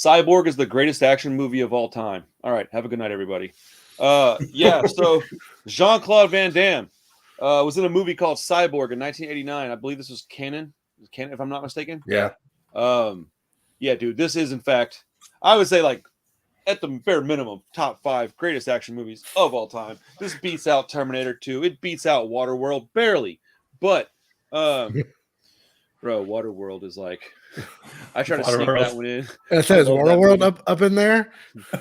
Cyborg is the greatest action movie of all time. All right, have a good night, everybody. So Jean Claude Van Damme was in a movie called Cyborg in 1989. I believe this was canon, if I'm not mistaken. Yeah. Yeah, dude, this is in fact, I would say like at the bare minimum, top 5 greatest action movies of all time. This beats out Terminator 2. It beats out Waterworld barely, but bro, Waterworld is like, I try to sneak that one in. It says Waterworld up in there.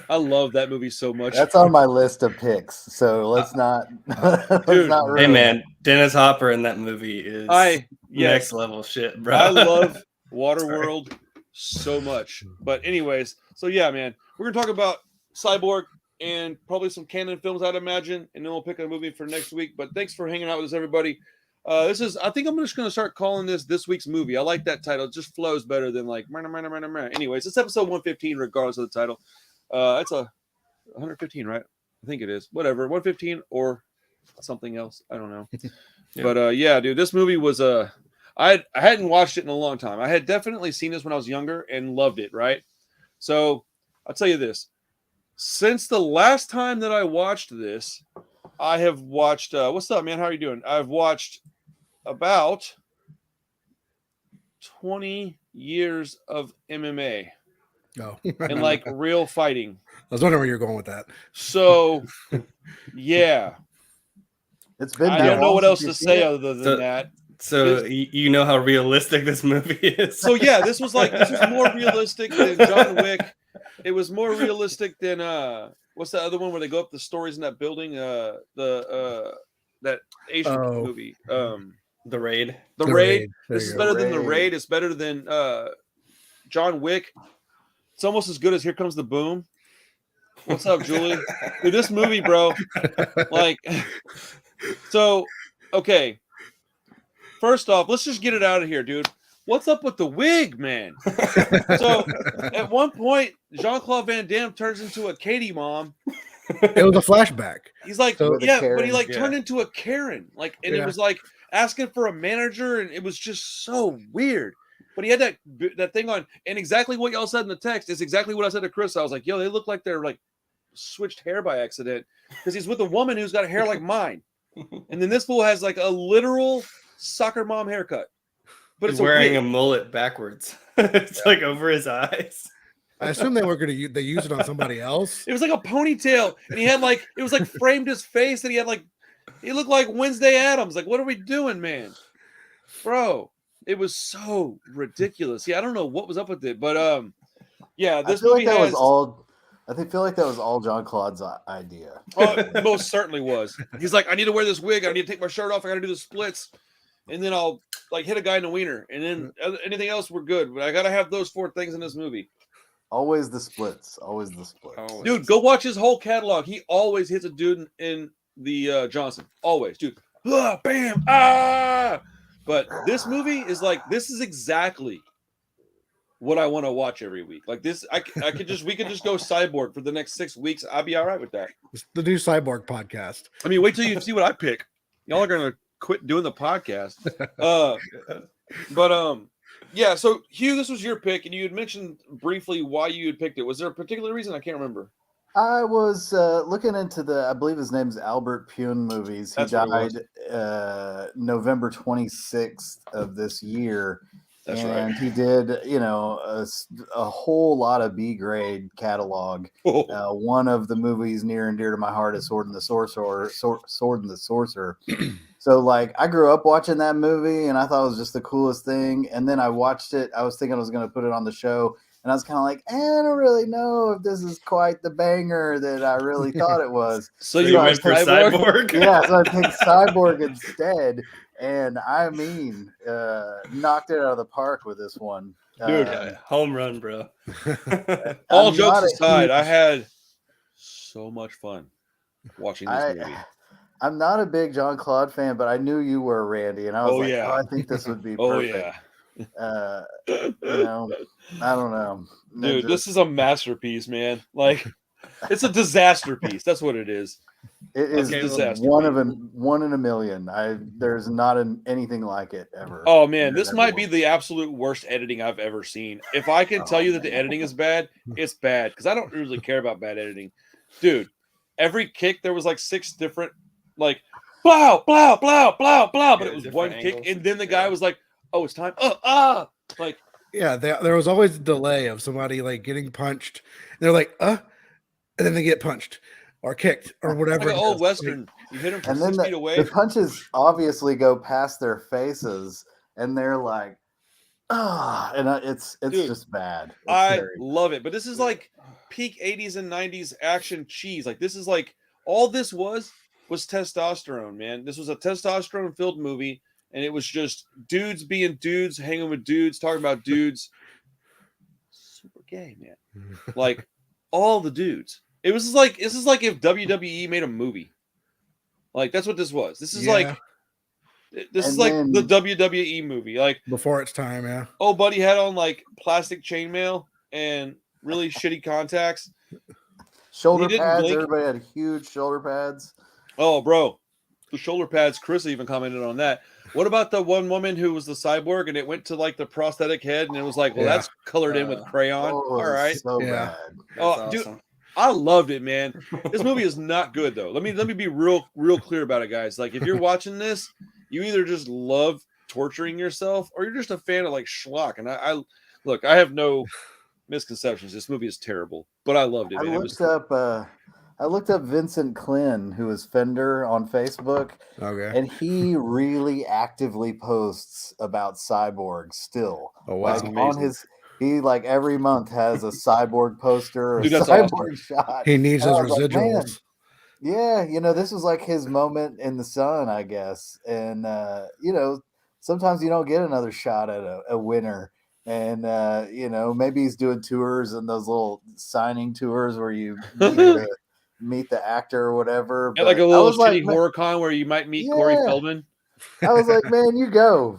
I love that movie so much. That's on my list of picks. So let's not. Dude, hey man, Dennis Hopper in that movie is next level shit, bro. I love Waterworld so much. But anyways, so yeah, man, we're gonna talk about Cyborg and probably some canon films, I'd imagine, and then we'll pick a movie for next week. But thanks for hanging out with us, everybody. I think I'm just going to start calling this week's movie. I like that title. It just flows better than like, anyways, it's episode 115, regardless of the title. It's a 115, right? I think it is. Whatever, 115 or something else. I don't know. Yeah. But yeah, dude, this movie was I hadn't watched it in a long time. I had definitely seen this when I was younger and loved it, right? So I'll tell you this. Since the last time that I watched this, I have watched, what's up, man? How are you doing? I've watched about 20 years of MMA. Oh. And like real fighting. I was wondering where you're going with that. So, yeah. It's been. I don't know what else to say other than that. So you know how realistic this movie is. So yeah, this was more realistic than John Wick. It was more realistic than what's the other one where they go up the stories in that building? That Asian movie. The Raid. The Raid. This is better than The Raid. It's better than John Wick. It's almost as good as Here Comes the Boom. What's up, Julie? Dude, this movie, bro. Like, so, okay. First off, let's just get it out of here, dude. What's up with the wig, man? So, at one point, Jean Claude Van Damme turns into a Katy mom. It was a flashback. He's like, but he like turned into a Karen, like, and it was like asking for a manager, and it was just so weird. But he had that thing on, and exactly what y'all said in the text is exactly what I said to Chris. I was like, yo, they look like they're like switched hair by accident because he's with a woman who's got hair like mine, and then this fool has like a literal soccer mom haircut. But he's wearing a mullet backwards. It's like over his eyes. I assume they were going to they used it on somebody else. It was like a ponytail, and he had like it was like framed his face, and he had like he looked like Wednesday Addams. Like, what are we doing, man, bro? It was so ridiculous. Yeah, I don't know what was up with it, but yeah, this movie was all. I feel like that was all Jean Claude's idea. Most certainly was. He's like, I need to wear this wig. I need to take my shirt off. I got to do the splits, and then I'll like hit a guy in the wiener, and then anything else we're good. But I got to have those 4 things in this movie. Always the splits. Always the splits. Always. Dude, go watch his whole catalog. He always hits a dude in the Johnson. Always, dude. Bam! Ah! But this movie is like, this is exactly what I want to watch every week. Like this, we could just go Cyborg for the next 6 weeks. I'd be all right with that. It's the new Cyborg podcast. I mean, wait till you see what I pick. Y'all are gonna quit doing the podcast. Yeah. So Hugh, this was your pick, and you had mentioned briefly why you had picked it. Was there a particular reason? I can't remember. I was looking into I believe his name's Albert Pune movies. He died November 26th of this year. That's right. He did, a whole lot of B grade catalog. One of the movies near and dear to my heart is Sword and the Sorcerer. So, like, I grew up watching that movie, and I thought it was just the coolest thing. And then I watched it. I was thinking I was going to put it on the show. And I was kind of like, I don't really know if this is quite the banger that I really thought it was. So you went for Cyborg? Yeah, so I picked Cyborg instead. And I mean, knocked it out of the park with this one. Dude, home run, bro. All jokes aside, I had so much fun watching this movie. I'm not a big Jean Claude fan, but I knew you were, Randy. And I was I think this would be perfect. I don't know, dude. This is a masterpiece, man. Like, it's a disaster piece. That's what it is. It is Okay, disaster. one in a million. There's not anything like it ever. Oh man, this might be the absolute worst editing I've ever seen. If I can tell you that the man. editing is bad, it's bad because I don't really care about bad editing, dude. Every kick there was like 6 different, like, blow, blow, blow, blow, blow, but it was one kick, angles. and then the guy was like, "Oh, it's time." Like, Yeah, there was always a delay of somebody like getting punched. They're like, and then they get punched or kicked or whatever. like an old western. You hit him from And 6 then feet away. the punches obviously go past their faces, and they're like, and it's Dude, just bad. It's I very love it, but this is like peak 80s and 90s action cheese. Like this is like all this was testosterone, man. This was a testosterone filled movie, and it was just dudes being dudes, hanging with dudes, talking about dudes. Super gay, man. Like all the dudes. This is like if WWE made a movie. Like that's what this was. This is like this is like the WWE movie. Like before its time, yeah. Oh, buddy had on like plastic chainmail and really shitty contacts. shoulder pads. Everybody had huge shoulder pads. Oh, bro, the shoulder pads. Chris even commented on that. What about the one woman who was the cyborg and it went to like the prosthetic head and it was like, well, that's colored in with crayon. All right, so bad. Oh, That's dude, awesome. I loved it, man. This movie is not good though. Let me be real clear about it, guys. Like if you're watching this, you either just love torturing yourself or you're just a fan of like schlock. And I look, I have no misconceptions. This movie is terrible, but I loved it. Man. I looked up Vincent Klin, who is Fender on Facebook. Okay. And he really actively posts about Cyborg still. Oh wow. Like on he like every month has a Cyborg poster or Dude, a that's Cyborg awesome. shot. He needs those And I was like, residuals. man, yeah, this was like his moment in the sun, I guess. And sometimes you don't get another shot at a winner. And maybe he's doing tours and those little signing tours where you meet the actor or whatever. But like a little shitty horror con where you might meet Corey Feldman. I was like, man, you go,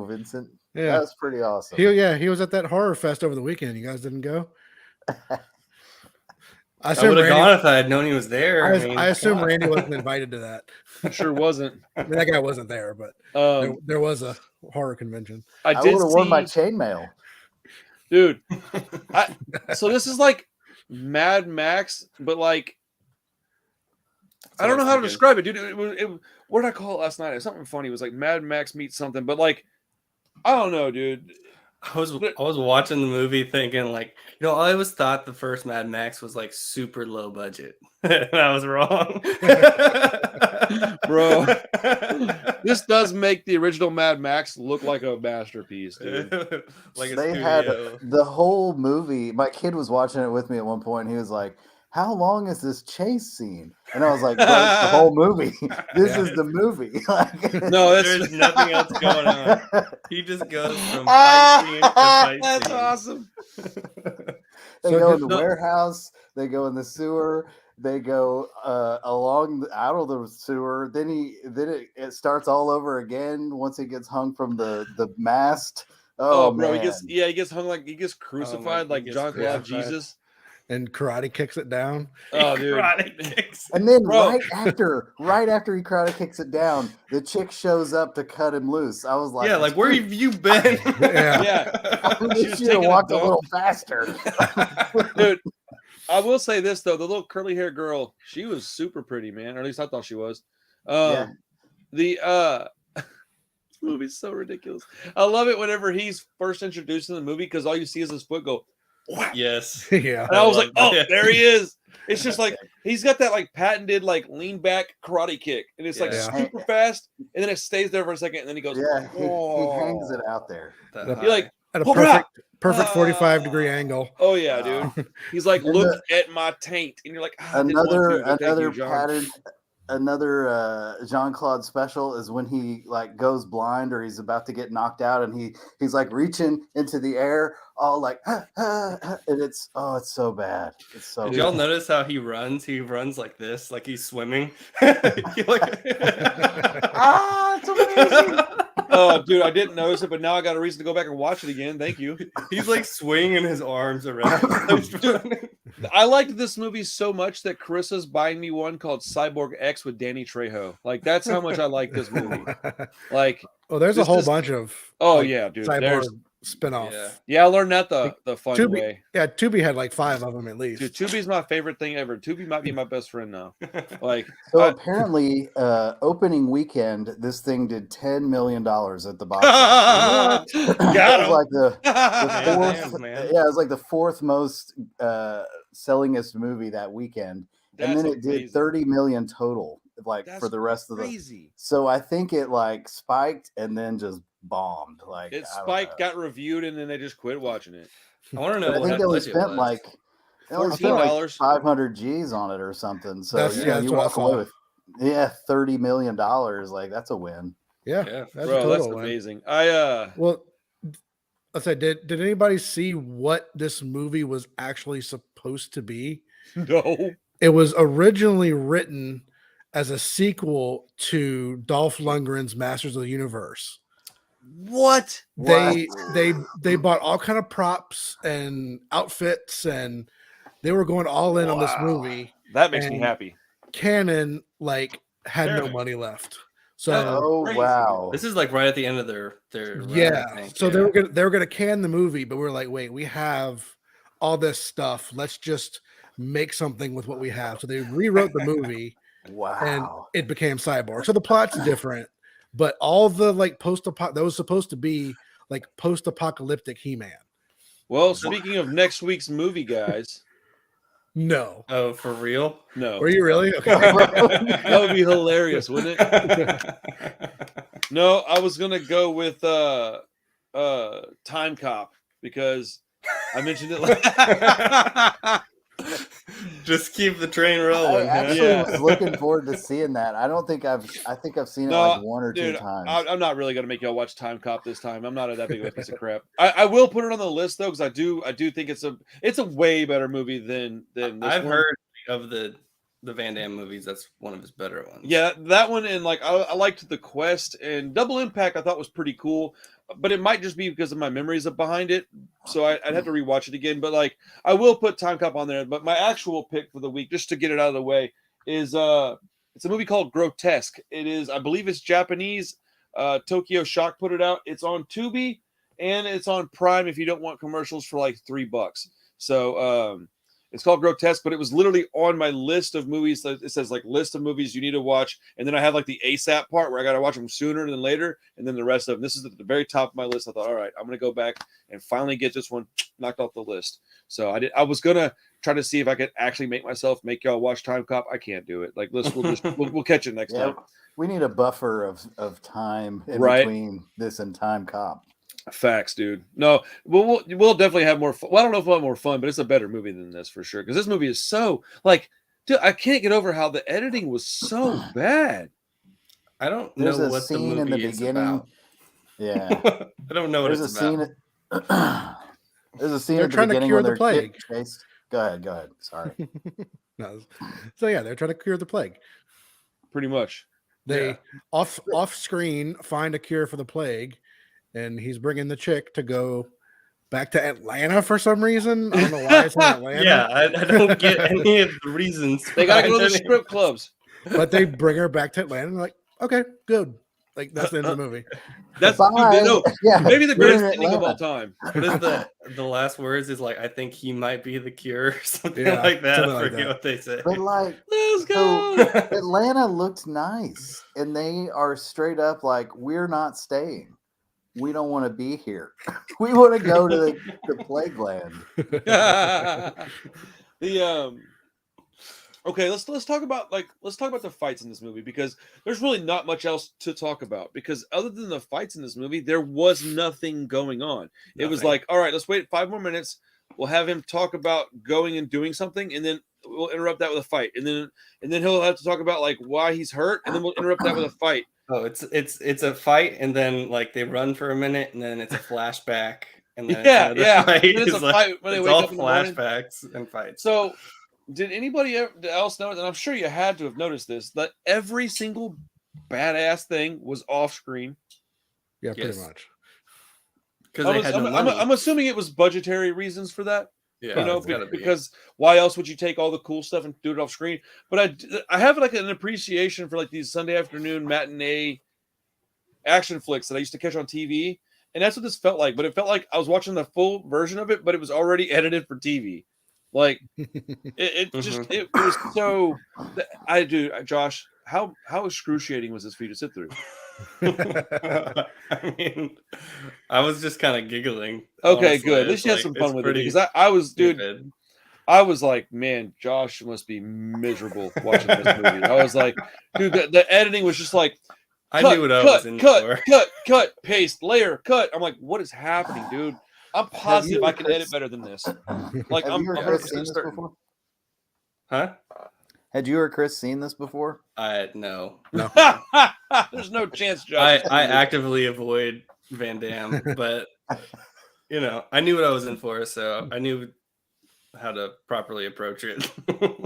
Vincent. Yeah, that was pretty awesome. He was at that horror fest over the weekend. You guys didn't go? I would have gone if I had known he was there. I assume Randy wasn't invited to that. I sure wasn't. I mean, that guy wasn't there, but there was a horror convention. I would have worn my chainmail, dude. So this is like Mad Max, but like I don't know how to describe it, dude. What did I call it last night? It was something funny. It was like Mad Max meets something, but like I don't know, dude. I was watching the movie thinking like, I always thought the first Mad Max was like super low budget. And I was wrong. Bro, this does make the original Mad Max look like a masterpiece, dude. They had the whole movie. My kid was watching it with me at one point. And he was like, how long is this chase scene? And I was like, bro, it's the whole movie. This is the movie. No, there's nothing else going on. He just goes from fight scene to fight That's scene. awesome. They go in the warehouse. They go in the sewer. They go out of the sewer. Then it starts all over again once he gets hung from the mast. Oh bro, man. He gets hung he gets crucified like Jean Claude Jesus. And karate kicks it down. Oh, dude! And then right after he karate kicks it down, the chick shows up to cut him loose. I was like, yeah, like where have you been? Yeah. I wish you walked a little faster, dude. I will say this though: the little curly hair girl, she was super pretty, man. Or at least I thought she was. This movie's so ridiculous. I love it whenever he's first introduced in the movie because all you see is his foot go. Yes. Yeah. And I was like, there he is. It's just like he's got that like patented like lean back karate kick. And it's like super fast. And then it stays there for a second. And then he goes, yeah, he hangs it out there. You're like at a perfect 45-degree angle. Oh yeah, dude. He's like, look at my taint. And you're like, another Jean Claude special is when he like goes blind or he's about to get knocked out and he's like reaching into the air all like and it's so bad. It's so Did y'all notice how he runs? He runs like this, like he's swimming. It's amazing. Oh, dude, I didn't notice it, but now I got a reason to go back and watch it again. Thank you. He's like swinging his arms around. I liked this movie so much that Carissa's buying me one called Cyborg X with Danny Trejo. Like that's how much I like this movie. Like, Oh, there's a this whole is- bunch of oh like, yeah, dude. cyborg There's spinoff. Yeah. I learned that the fun Tubi, way. yeah, Tubi had like 5 of them at least. Dude, Tubi's my favorite thing ever. Tubi might be my best friend now. Like, So apparently, opening weekend, this thing did $10 million at the box office. It got was him. like the Damn, fourth, man. yeah, it was like the fourth most sellingest movie that weekend, and That's then it did amazing. 30 million total, like That's for the rest of the. crazy. So I think it like spiked and then just bombed. Like It I don't spiked, know. got reviewed, and then they just quit watching it. I want to know But I what think they only budget spent was. like they only spent like $14. 500 G's on it or something. So That's- you yeah, know, that's you what I walk away saw. with $30 million. Like that's a win. Yeah, Yeah. that's a Bro, total that's win. amazing. Well, let's say, did anybody see what this movie was actually supposed to be? No. It was originally written as a sequel to Dolph Lundgren's Masters of the Universe. What? They bought all kind of props and outfits, and they were going all in on this Wow. movie. That makes me And happy. Canon like had no Canon. money left. So Oh crazy. wow! This is like right at the end of their run, I yeah. think. So they were gonna can the movie, but we were like, wait, we have all this stuff. Let's just make something with what we have. So they rewrote the movie and Wow! it became Cyborg. So the plot's different, but all the like that was supposed to be like post-apocalyptic He-Man. Well, speaking of next week's movie, guys, No. Oh, for real? no. Were you really? Okay. That would be hilarious, wouldn't it? No, I was gonna go with Time Cop because I mentioned it. Just keep the train I rolling. actually Yeah. was looking forward to seeing that. I think I've seen it No, like one or two Dude, times. I'm not really gonna make y'all watch Time Cop this time. I'm not that big of a piece of crap. I will put it on the list though because I do think it's a way better movie than this I've one. heard of the Van Damme movies. That's one of his better ones. Yeah, that one, and like I liked The Quest and Double Impact. I thought was pretty cool, but it might just be because of my memories behind it. So I'd have to rewatch it again. But like I will put Time Cop on there. But my actual pick for the week, just to get it out of the way, is it's a movie called Grotesque. It is, I believe, it's Japanese. Tokyo Shock put it out. It's on Tubi and it's on Prime if you don't want commercials for like $3. So it's called Grotesque, but it was literally on my list of movies. It says like list of movies you need to watch. And then I have like the ASAP part where I got to watch them sooner than later. And then the rest of them. This is at the very top of my list. I thought, all right, I'm going to go back and finally get this one knocked off the list. So I was going to try to see if I could actually make y'all watch Time Cop. I can't do it. Like we'll catch it next Yeah, time. we need a buffer of time in Right. between this and Time Cop. Facts, dude. No, we'll definitely have more fun. Well, I don't know if we'll have more fun, but it's a better movie than this for sure. Because this movie is so like, dude, I can't get over how the editing was so bad. I don't There's know a what the scene movie in the is beginning. about. Yeah, I don't know what there's a it's about. scene. There's a scene They're at the trying to beginning cure when the they're plague. chased. Go ahead. Sorry. No. So yeah, they're trying to cure the plague. Pretty much. They Yeah. off screen find a cure for the plague, and he's bringing the chick to go back to Atlanta for some reason. I don't know why it's in Atlanta. Yeah, I don't get any of the reasons. They gotta go to the behind strip clubs. But they bring her back to Atlanta and like, okay, good. Like that's the end of the movie. That's Bye. no, Yeah, maybe the you're in greatest ending of all Atlanta. time. What is the last words is like, I think he might be the cure or something Yeah, like that. something I like forget that. what they say. But like, Let's so go. Atlanta looked nice, and they are straight up like, we're not staying. We don't want to be here. We want to go to the plague land. Okay, let's talk about the fights in this movie because there's really not much else to talk about because other than the fights in this movie, there was nothing going on. It was Nothing. like, all right, let's wait 5 more minutes. We'll have him talk about going and doing something, and then we'll interrupt that with a fight, and then he'll have to talk about like why he's hurt, and then we'll interrupt that with a fight. Oh, it's a fight, and then like they run for a minute, and then it's a flashback, and then Yeah, it's yeah. Fight. Then it's It's a like- fight when they it's wake all up in the morning. flashbacks and fights. So, did anybody else notice? And I'm sure you had to have noticed this that every single badass thing was off screen. Yeah, pretty Yes. much. Because they had no money. I'm assuming it was budgetary reasons for that. Yeah, you know, it's gotta be. because why else would you take all the cool stuff and do it off screen? But I have like an appreciation for like these Sunday afternoon matinee action flicks that I used to catch on TV, and that's what this felt like. But it felt like I was watching the full version of it, but it was already edited for TV. Like it just it was so. I do, Josh. How excruciating was this for you to sit through? I mean, I was just kind of giggling. Okay, honestly. good. At least you had It's some like, fun it's with it pretty because I was, dude. stupid. I was like, man, Josh must be miserable watching this movie. I was like, dude, the editing was just like, I knew what I was in for. cut, paste, layer, cut. I'm like, what is happening, dude? I'm positive I can edit better than this. Like, Have I'm you or 100% Chris seen this certain. before? Huh? Had you or Chris seen this before? No. There's no chance, Josh. I actively avoid Van Damme, but you know, I knew what I was in for, so I knew how to properly approach it.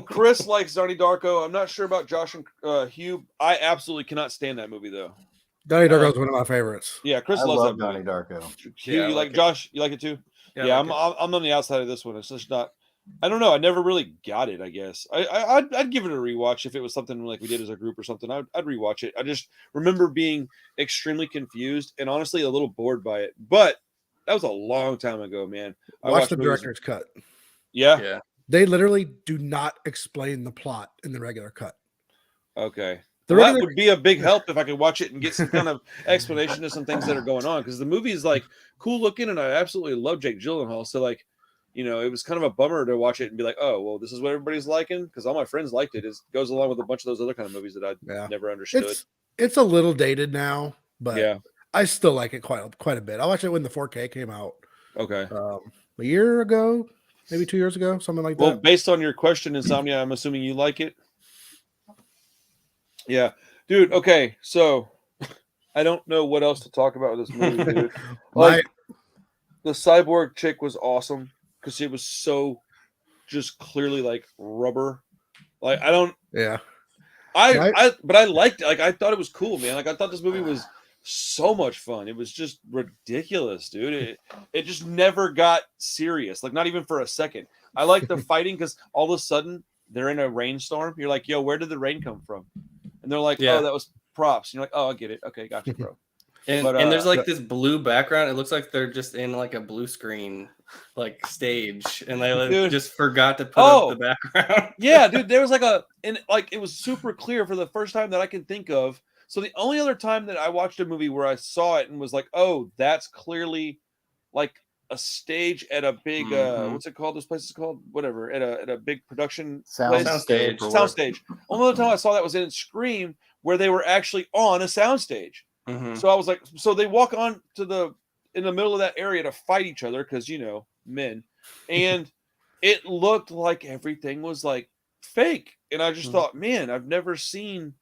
Chris likes Donnie Darko. I'm not sure about Josh and Hugh. I absolutely cannot stand that movie though. Donnie Darko is one of my favorites. Yeah, Chris I loves love that movie. Donnie Darko. Hugh, Yeah, I you like like it. Josh? You like it too? Yeah, I like I'm on the outside of this one. It's just not. I don't know. I never really got it. I guess I'd give it a rewatch if it was something like we did as a group or something. I'd rewatch it. I just remember being extremely confused and honestly a little bored by it. But that was a long time ago, man. I Watch watched the movies- director's cut. Yeah. Yeah. They literally do not explain the plot in the regular cut. Okay. The Well, regular that would be a big help if I could watch it and get some kind of explanation of some things that are going on because the movie is like cool looking and I absolutely love Jake Gyllenhaal. So like, you know, it was kind of a bummer to watch it and be like, oh, well, this is what everybody's liking because all my friends liked it. It goes along with a bunch of those other kind of movies that I never understood. it's a little dated now, but Yeah. I still like it quite a bit. I watched it when the 4K came out. Okay. A year ago, maybe 2 years ago, something like Well, that. based on your question, Insomnia, I'm assuming you like it. Yeah, dude. Okay, so I don't know what else to talk about with this movie, dude. Like the cyborg chick was awesome because she was so just clearly like rubber. Like I don't. Yeah. But I liked it. Like I thought it was cool, man. Like I thought this movie was so much fun. It was just ridiculous, dude. It just never got serious. Like not even for a second. I like the fighting because all of a sudden they're in a rainstorm. You're like, yo, where did the rain come from? And they're like, oh, that was props. And you're like, oh, I get it. Okay, gotcha, bro. And there's like this blue background. It looks like they're just in like a blue screen like stage, and they just forgot to put up the background. Yeah, dude. There was like it was super clear for the first time that I can think of. So the only other time that I watched a movie where I saw it and was like, oh, that's clearly like a stage at a big what's it called? This place is called whatever at a big production soundstage. Soundstage. Only other time I saw that was in Scream, where they were actually on a soundstage. Mm-hmm. So I was like, so they walk on to in the middle of that area to fight each other because you know men, and it looked like everything was like fake, and I just thought, man, I've never seen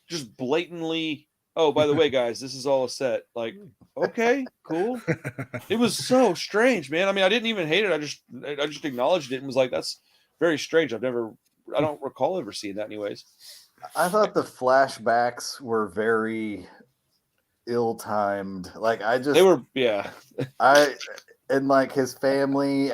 just blatantly. Oh, by the way, guys, this is all a set. Like, okay, cool. It was so strange, man. I mean, I didn't even hate it. I just acknowledged it and was like, that's very strange. I don't recall ever seeing that anyways. I thought the flashbacks were very ill-timed. Like they were, yeah. And like his family,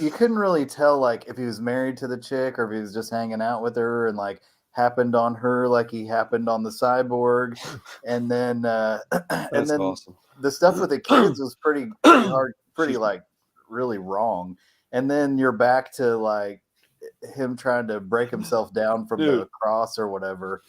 you couldn't really tell like if he was married to the chick or if he was just hanging out with her and like happened on her like he happened on the cyborg, and then awesome. The stuff with the kids was pretty hard, pretty like really wrong, and then you're back to like him trying to break himself down from the cross or whatever.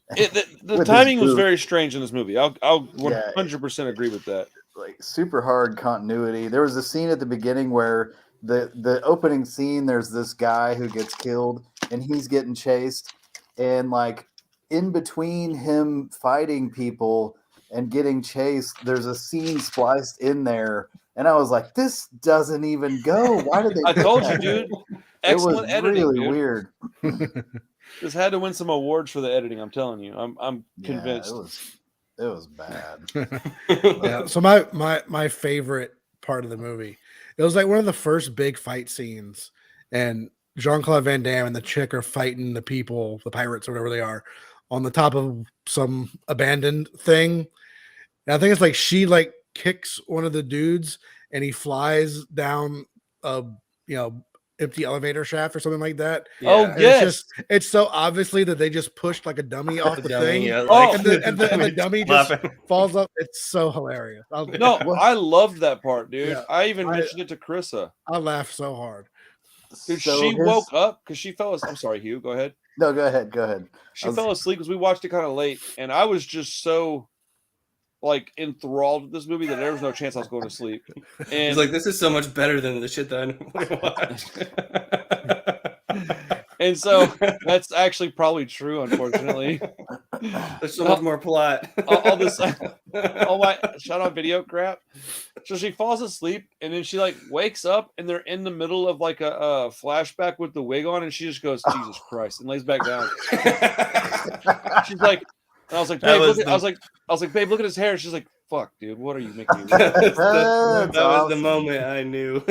The timing was very strange in this movie. I'll 100% agree with that. Like super hard continuity. There was a scene at the beginning where the opening scene, there's this guy who gets killed and he's getting chased. And like in between him fighting people and getting chased, there's a scene spliced in there. And I was like, this doesn't even go. Why did they? I told you, dude. Excellent editing. Really dude. Weird. This had to win some awards for the editing. I'm telling you. I'm convinced. It was bad. Yeah. So my favorite part of the movie, it was like one of the first big fight scenes, and Jean Claude Van Damme and the chick are fighting the people, the pirates or whatever they are, on the top of some abandoned thing. And I think it's like she like kicks one of the dudes and he flies down a empty elevator shaft or something like that. Oh, And yes. it's so obviously that they just pushed like a dummy off the dummy, thing. yeah, Oh, and the dummy just falls up. It's so hilarious. No, I loved that part, dude. Yeah, I even mentioned it to Carissa. I laughed so hard. Dude, she woke up because she fell asleep. I'm sorry, Hugh. Go ahead. No, go ahead. Go ahead. She fell asleep because we watched it kind of late, and I was just so like enthralled with this movie that there was no chance I was going to sleep. And he's like, this is so much better than the shit that I normally watch. And so that's actually probably true, unfortunately. There's so much more plot. all this, all my shot on video crap. So she falls asleep, and then she like wakes up, and they're in the middle of like a flashback with the wig on, and she just goes, "Jesus Christ," and lays back down. She's like, and I was like, babe, I was like, babe, look at his hair. She's like, fuck, dude, what are you making me? That was the moment I knew.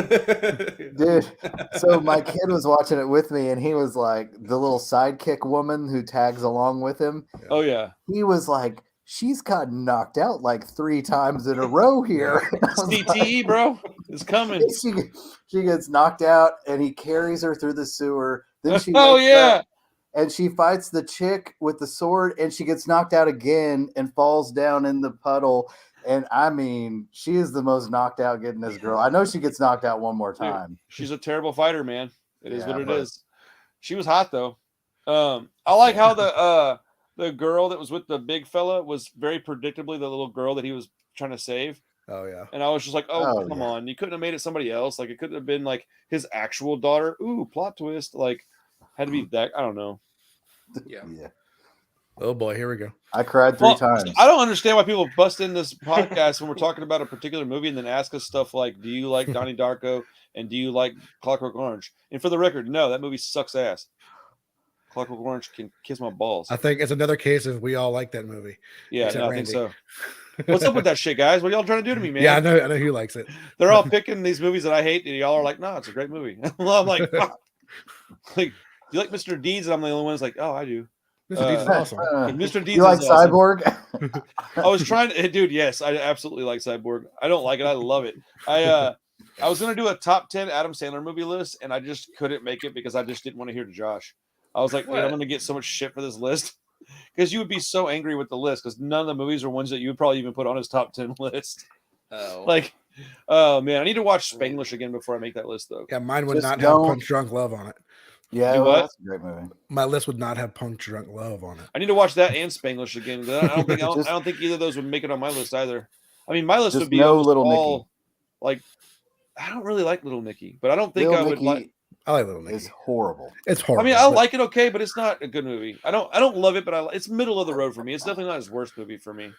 Dude, so my kid was watching it with me, and he was like the little sidekick woman who tags along with him. Oh yeah, he was like, she's gotten knocked out like 3 times in a row here. CTE, bro, it's coming. She gets knocked out, and he carries her through the sewer. Then she yeah. And she fights the chick with the sword, and she gets knocked out again and falls down in the puddle. And I mean, she is the most knocked out getting this girl. I know she gets knocked out one more time. Dude, she's a terrible fighter, man. It is what it is. She was hot though. I like how the girl that was with the big fella was very predictably the little girl that he was trying to save. Oh yeah. And I was just like, come on. You couldn't have made it somebody else. Like it couldn't have been like his actual daughter. Ooh, plot twist. Like had to be that. I don't know. Yeah. Oh boy, here we go. I cried 3 times. I don't understand why people bust in this podcast when we're talking about a particular movie and then ask us stuff like, do you like Donnie Darko and do you like Clockwork Orange? And for the record, no, that movie sucks ass. Clockwork Orange can kiss my balls. I think it's another case of we all like that movie. Yeah, no, I think so. What's up with that shit, guys? What are y'all trying to do to me, man? Yeah, I know who likes it. They're all picking these movies that I hate, and y'all are like, no, it's a great movie. I'm like, fuck. Like, you like Mr. Deeds? And I'm the only one who's like, oh, I do. Mr. Deeds is awesome. Mr. Deeds you like is awesome. Cyborg? I was trying to, dude. Yes, I absolutely like Cyborg. I don't like it. I love it. I was gonna do a top 10 Adam Sandler movie list, and I just couldn't make it because I just didn't want to hear Josh. I was like, man, I'm gonna get so much shit for this list because you would be so angry with the list because none of the movies are ones that you would probably even put on his top 10 list. Oh, like, oh man, I need to watch Spanglish again before I make that list though. Yeah, mine would not have Punch Drunk Love on it. Yeah, well, that's a great movie. My list would not have Punch Drunk Love on it. I need to watch that and Spanglish again. I don't think either of those would make it on my list either. I mean, my list would be all like. I don't really like Little Nicky, but I don't think I would like. I like Little Nicky. It's horrible. It's horrible. I mean, I like it okay, but it's not a good movie. I don't love it, but it's middle of the road for me. It's definitely not his worst movie for me.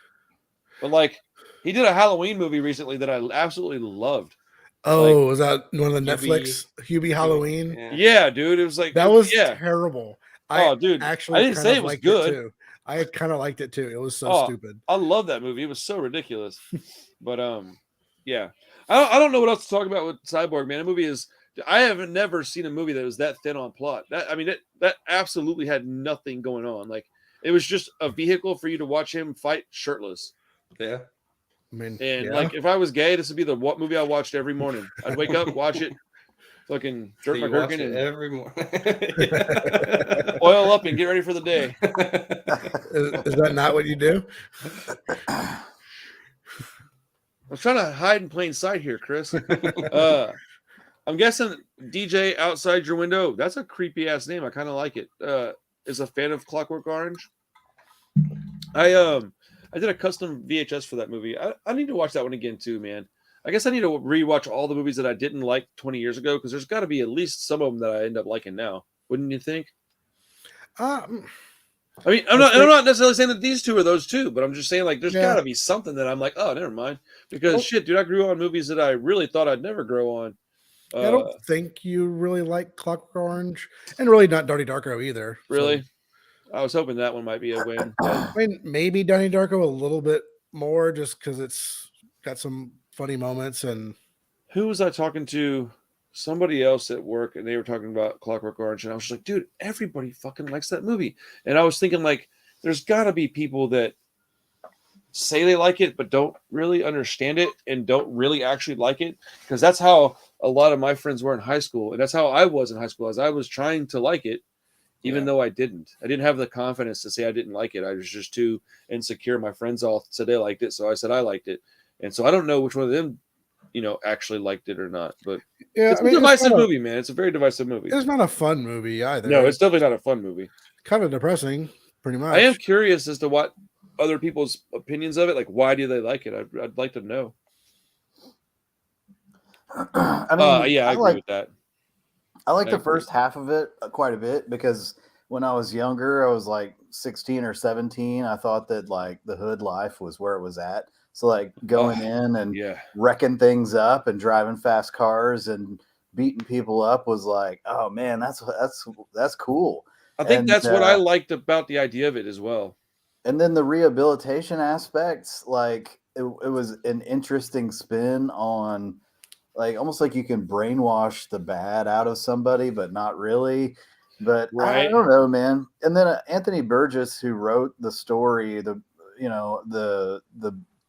But like, he did a Halloween movie recently that I absolutely loved. Oh, was that one of the Netflix Hubie Halloween? Yeah, dude, it was like that was terrible. Dude, actually, I didn't say it was good. Too. I kind of liked it too. It was so stupid. I love that movie. It was so ridiculous. But yeah, I don't know what else to talk about with Cyborg, man. The movie is. I have never seen a movie that was that thin on plot. That absolutely had nothing going on. Like it was just a vehicle for you to watch him fight shirtless. Yeah. I mean, like if I was gay, this would be the what movie I watched every morning. I'd wake up, watch it, fucking jerk my gherkin, and every morning, oil up and get ready for the day. Is that not what you do? I'm trying to hide in plain sight here, Chris. I'm guessing DJ Outside Your Window. That's a creepy ass name. I kind of like it. Is a fan of Clockwork Orange. I did a custom VHS for that movie. I need to watch that one again too, man. I guess I need to rewatch all the movies that I didn't like 20 years ago because there's got to be at least some of them that I end up liking now. Wouldn't you think? I mean, I'm not necessarily saying that these two are those two, but I'm just saying like there's got to be something that I'm like, oh, never mind. Because shit, dude, I grew on movies that I really thought I'd never grow on. I don't think you really like Clockwork Orange, and really not Donnie Darko either. Really? So. I was hoping that one might be a win. I mean, maybe Donnie Darko a little bit more just because it's got some funny moments. And who was I talking to? Somebody else at work, and they were talking about Clockwork Orange, and I was like, dude, everybody fucking likes that movie. And I was thinking, like, there's got to be people that say they like it, but don't really understand it and don't really actually like it. Because that's how a lot of my friends were in high school, and that's how I was in high school. As I was trying to like it, even though I didn't have the confidence to say I didn't like it. I was just too insecure. My friends all said they liked it, so I said I liked it, and so I don't know which one of them, actually liked it or not. But it's a divisive movie, man. It's a very divisive movie. It's not a fun movie either. No, it's definitely not a fun movie. Kind of depressing, pretty much. I am curious as to what other people's opinions of it. Like, why do they like it? I'd like to know. I mean, I agree with that. I like the first half of it quite a bit because when I was younger, I was like 16 or 17. I thought that like the hood life was where it was at. So like going in and wrecking things up and driving fast cars and beating people up was like, oh man, that's cool. I think that's what I liked about the idea of it as well. And then the rehabilitation aspects, like it was an interesting spin on, like almost like you can brainwash the bad out of somebody, but not really. But I don't know, man. And then Anthony Burgess, who wrote the story, the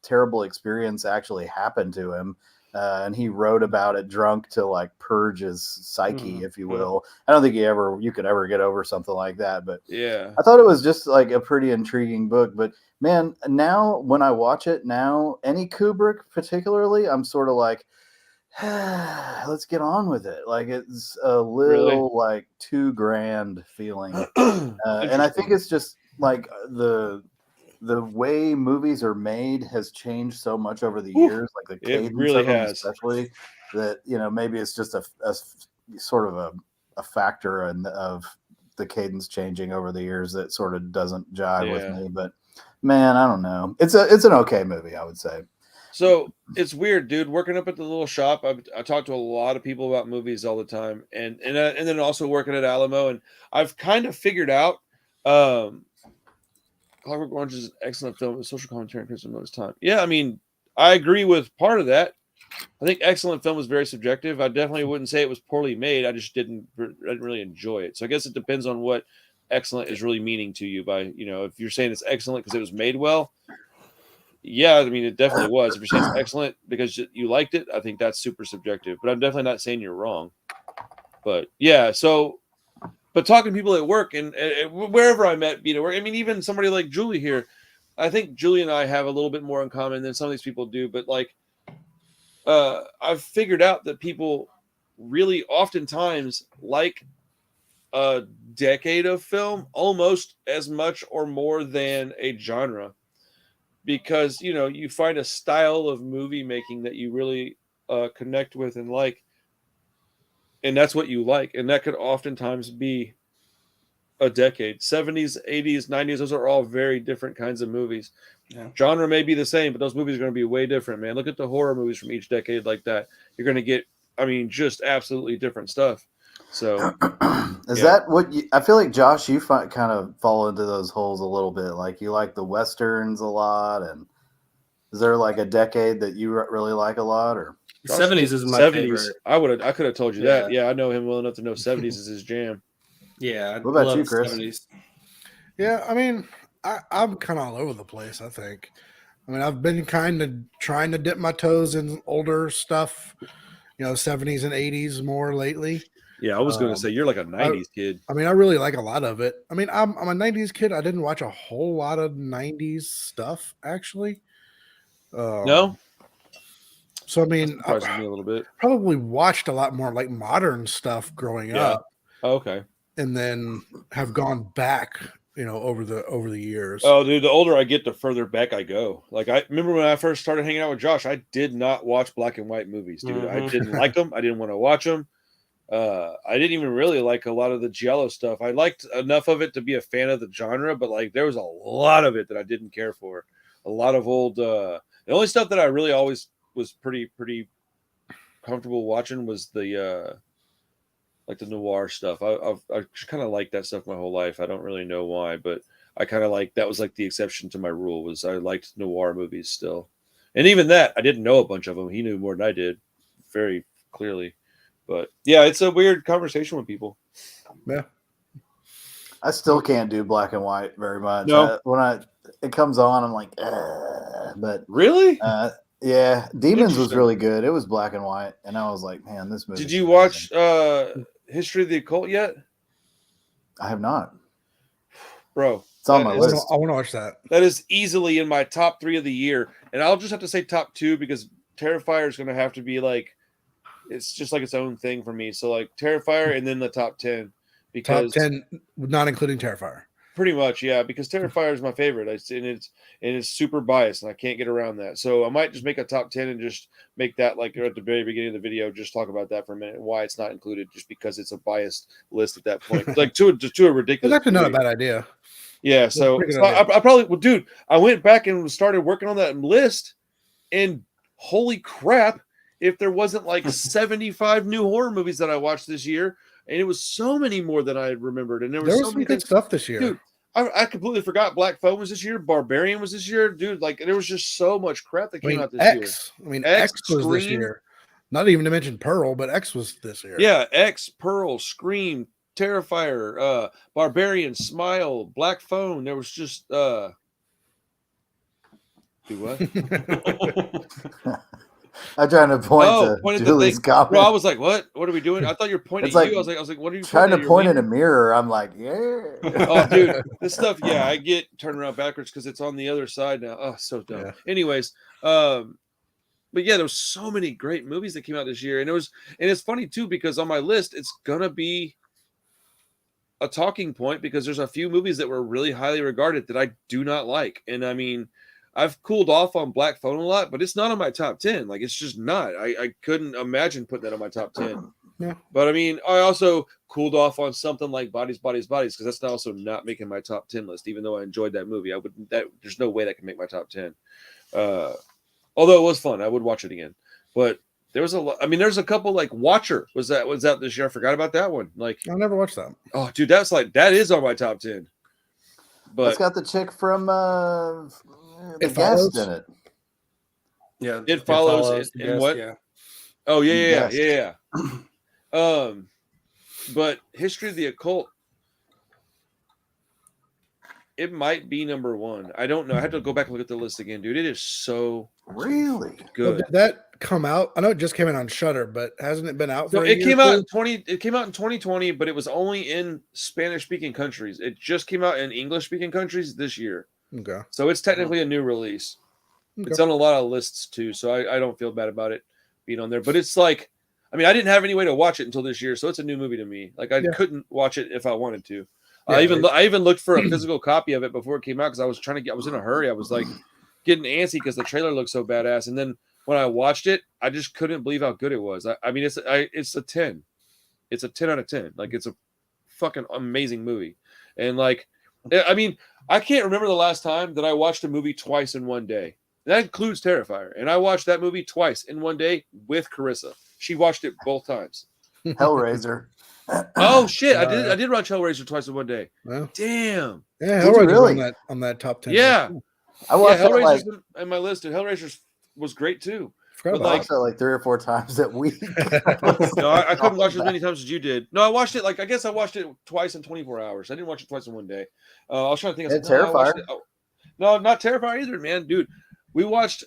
terrible experience actually happened to him, and he wrote about it drunk to like purge his psyche, if you will. I don't think you could ever get over something like that. But I thought it was just like a pretty intriguing book. But man, now when I watch it now, any Kubrick particularly, I'm sort of like, let's get on with it. Like it's a little like too grand feeling, and I think it's just like the way movies are made has changed so much over the years. Like the cadence of them, especially that maybe it's just a sort of a factor of the cadence changing over the years that sort of doesn't jive with me. But man, I don't know. It's an okay movie, I would say. So it's weird, dude. Working up at the little shop, I talk to a lot of people about movies all the time, and then also working at Alamo, and I've kind of figured out, Clockwork Orange is an excellent film with social commentary and criticism of its time. Yeah, I mean, I agree with part of that. I think excellent film is very subjective. I definitely wouldn't say it was poorly made. I just didn't really enjoy it. So I guess it depends on what excellent is really meaning to you. By if you're saying it's excellent because it was made well. Yeah, I mean, it definitely was. If you're saying it's excellent because you liked it, I think that's super subjective. But I'm definitely not saying you're wrong. But yeah, but talking to people at work and wherever I met, I mean, even somebody like Julie here, I think Julie and I have a little bit more in common than some of these people do. But like, I've figured out that people really oftentimes like a decade of film almost as much or more than a genre. Because you find a style of movie making that you really connect with and like, and that's what you like, and that could oftentimes be a decade. 70s, 80s, 90s, those are all very different kinds of movies. Genre may be the same, but those movies are going to be way different, man. Look at the horror movies from each decade like that. You're going to get, I mean, just absolutely different stuff. So is that what I feel like, Josh, you kind of fall into those holes a little bit? Like you like the Westerns a lot, and is there like a decade that you really like a lot? Or 70s is my 70s. favorite. I could have told you that. Yeah, I know him well enough to know 70s is his jam. Yeah. What about you, Chris? 70s. Yeah, I mean, I'm kind of all over the place, I think. I mean, I've been kind of trying to dip my toes in older stuff, 70s and 80s more lately. Yeah, I was going to say you're like a 90s kid. I mean, I really like a lot of it. I mean, I'm a 90s kid. I didn't watch a whole lot of 90s stuff, actually. No? So, I mean, me a little bit. Probably watched a lot more like modern stuff growing up. Oh, okay. And then have gone back, over the years. Oh, dude, the older I get, the further back I go. Like, I remember when I first started hanging out with Josh, I did not watch black and white movies, dude. I didn't like them. I didn't want to watch them. I didn't even really like a lot of the giallo stuff. I liked enough of it to be a fan of the genre, but like there was a lot of it that I didn't care for. A lot of old. The only stuff that I really always was pretty comfortable watching was the like the noir stuff. I kind of liked that stuff my whole life. I don't really know why, but I kind of like that was like the exception to my rule. Was I liked noir movies still, and even that I didn't know a bunch of them. He knew more than I did, very clearly. But yeah, it's a weird conversation with people. Yeah, I still can't do black and white very much. No, when it comes on, I'm like, but really, Yeah, Demons was Interesting. really good. It was black and white, and I was like, man, this movie. Did you watch History of the Occult yet? I have not. Bro, It's on my list. I want to watch that. That is easily in my top 3 of the year. And I'll just have to say top 2 because Terrifier is going to have to be like, it's just like its own thing for me. So like Terrifier and then the top 10. Because Top 10, not including Terrifier. Pretty much, yeah, because Terrifier is my favorite. And it's super biased and I can't get around that. So I might just make a top 10 and just make that like at the very beginning of the video, just talk about that for a minute and why it's not included, just because it's a biased list at that point. Like to a ridiculous. It's actually not a bad idea. Yeah, so I probably, well, dude, I went back and started working on that list, and holy crap, if there wasn't like 75 new horror movies that I watched this year, and it was so many more than I remembered, and there was so some many good stuff this year. Dude, I completely forgot Black Phone was this year, Barbarian was this year, dude. Like there was just so much crap that came out this year. I mean, X was this year. Not even to mention Pearl, but X was this year. Yeah, X, Pearl, Scream, Terrifier, Barbarian, Smile, Black Phone. There was just do what? I'm trying to point to Julie's comment. Bro, I was like, "What? What are we doing?" I thought you were pointing at you. I was like, "What are you trying to point in a mirror?" I'm like, "Yeah." Oh, dude, this stuff. Yeah, I get turned around backwards because it's on the other side now. Oh, so dumb. Yeah. Anyways, but yeah, there was so many great movies that came out this year, and it's funny too because on my list, it's gonna be a talking point because there's a few movies that were really highly regarded that I do not like, and I mean. I've cooled off on Black Phone a lot, but it's not on my top 10. Like, it's just not. I couldn't imagine putting that on my top 10. Yeah. But, I mean, I also cooled off on something like Bodies, because that's also not making my top 10 list, even though I enjoyed that movie. There's no way that can make my top 10. Although it was fun. I would watch it again. But there was there's a couple, like, Watcher was out this year. I forgot about that one. Like, I never watched that. Oh, dude, that is on my top 10. But it's got the chick from... the Follows? guest in it. Yeah, It follows in what? Yeah. Oh yeah. But History of the Occult, it might be number 1. I don't know. I have to go back and look at the list again, dude. It is so really good. Well, did that come out? I know it just came out on Shudder, but hasn't it been out for a year? It came out in 2020, but it was only in Spanish-speaking countries. It just came out in English-speaking countries this year. Okay. So it's technically a new release. Okay. It's on a lot of lists too, so I don't feel bad about it being on there. But it's like, I mean, I didn't have any way to watch it until this year, so it's a new movie to me. Like I couldn't watch it if I wanted to. Yeah, I even looked for a physical copy of it before it came out because I was in a hurry. I was like getting antsy because the trailer looked so badass. And then when I watched it, I just couldn't believe how good it was. I mean, it's a 10. It's a 10 out of 10. Like it's a fucking amazing movie. And like, I mean, I can't remember the last time that I watched a movie twice in one day. That includes Terrifier. And I watched that movie twice in one day with Carissa. She watched it both times. Hellraiser. Oh shit! I did watch Hellraiser twice in one day. Well, damn. Yeah, Hellraiser really? on that top 10. Yeah, I watched Hellraiser's in my list. And Hellraiser was great too. I watched that like 3 or 4 times that week. No, I couldn't watch as many times as you did. No, I watched it I guess I watched it twice in 24 hours. I didn't watch it twice in one day. I was trying to think. Terrifier. No, not Terrifier either, man, dude. We watched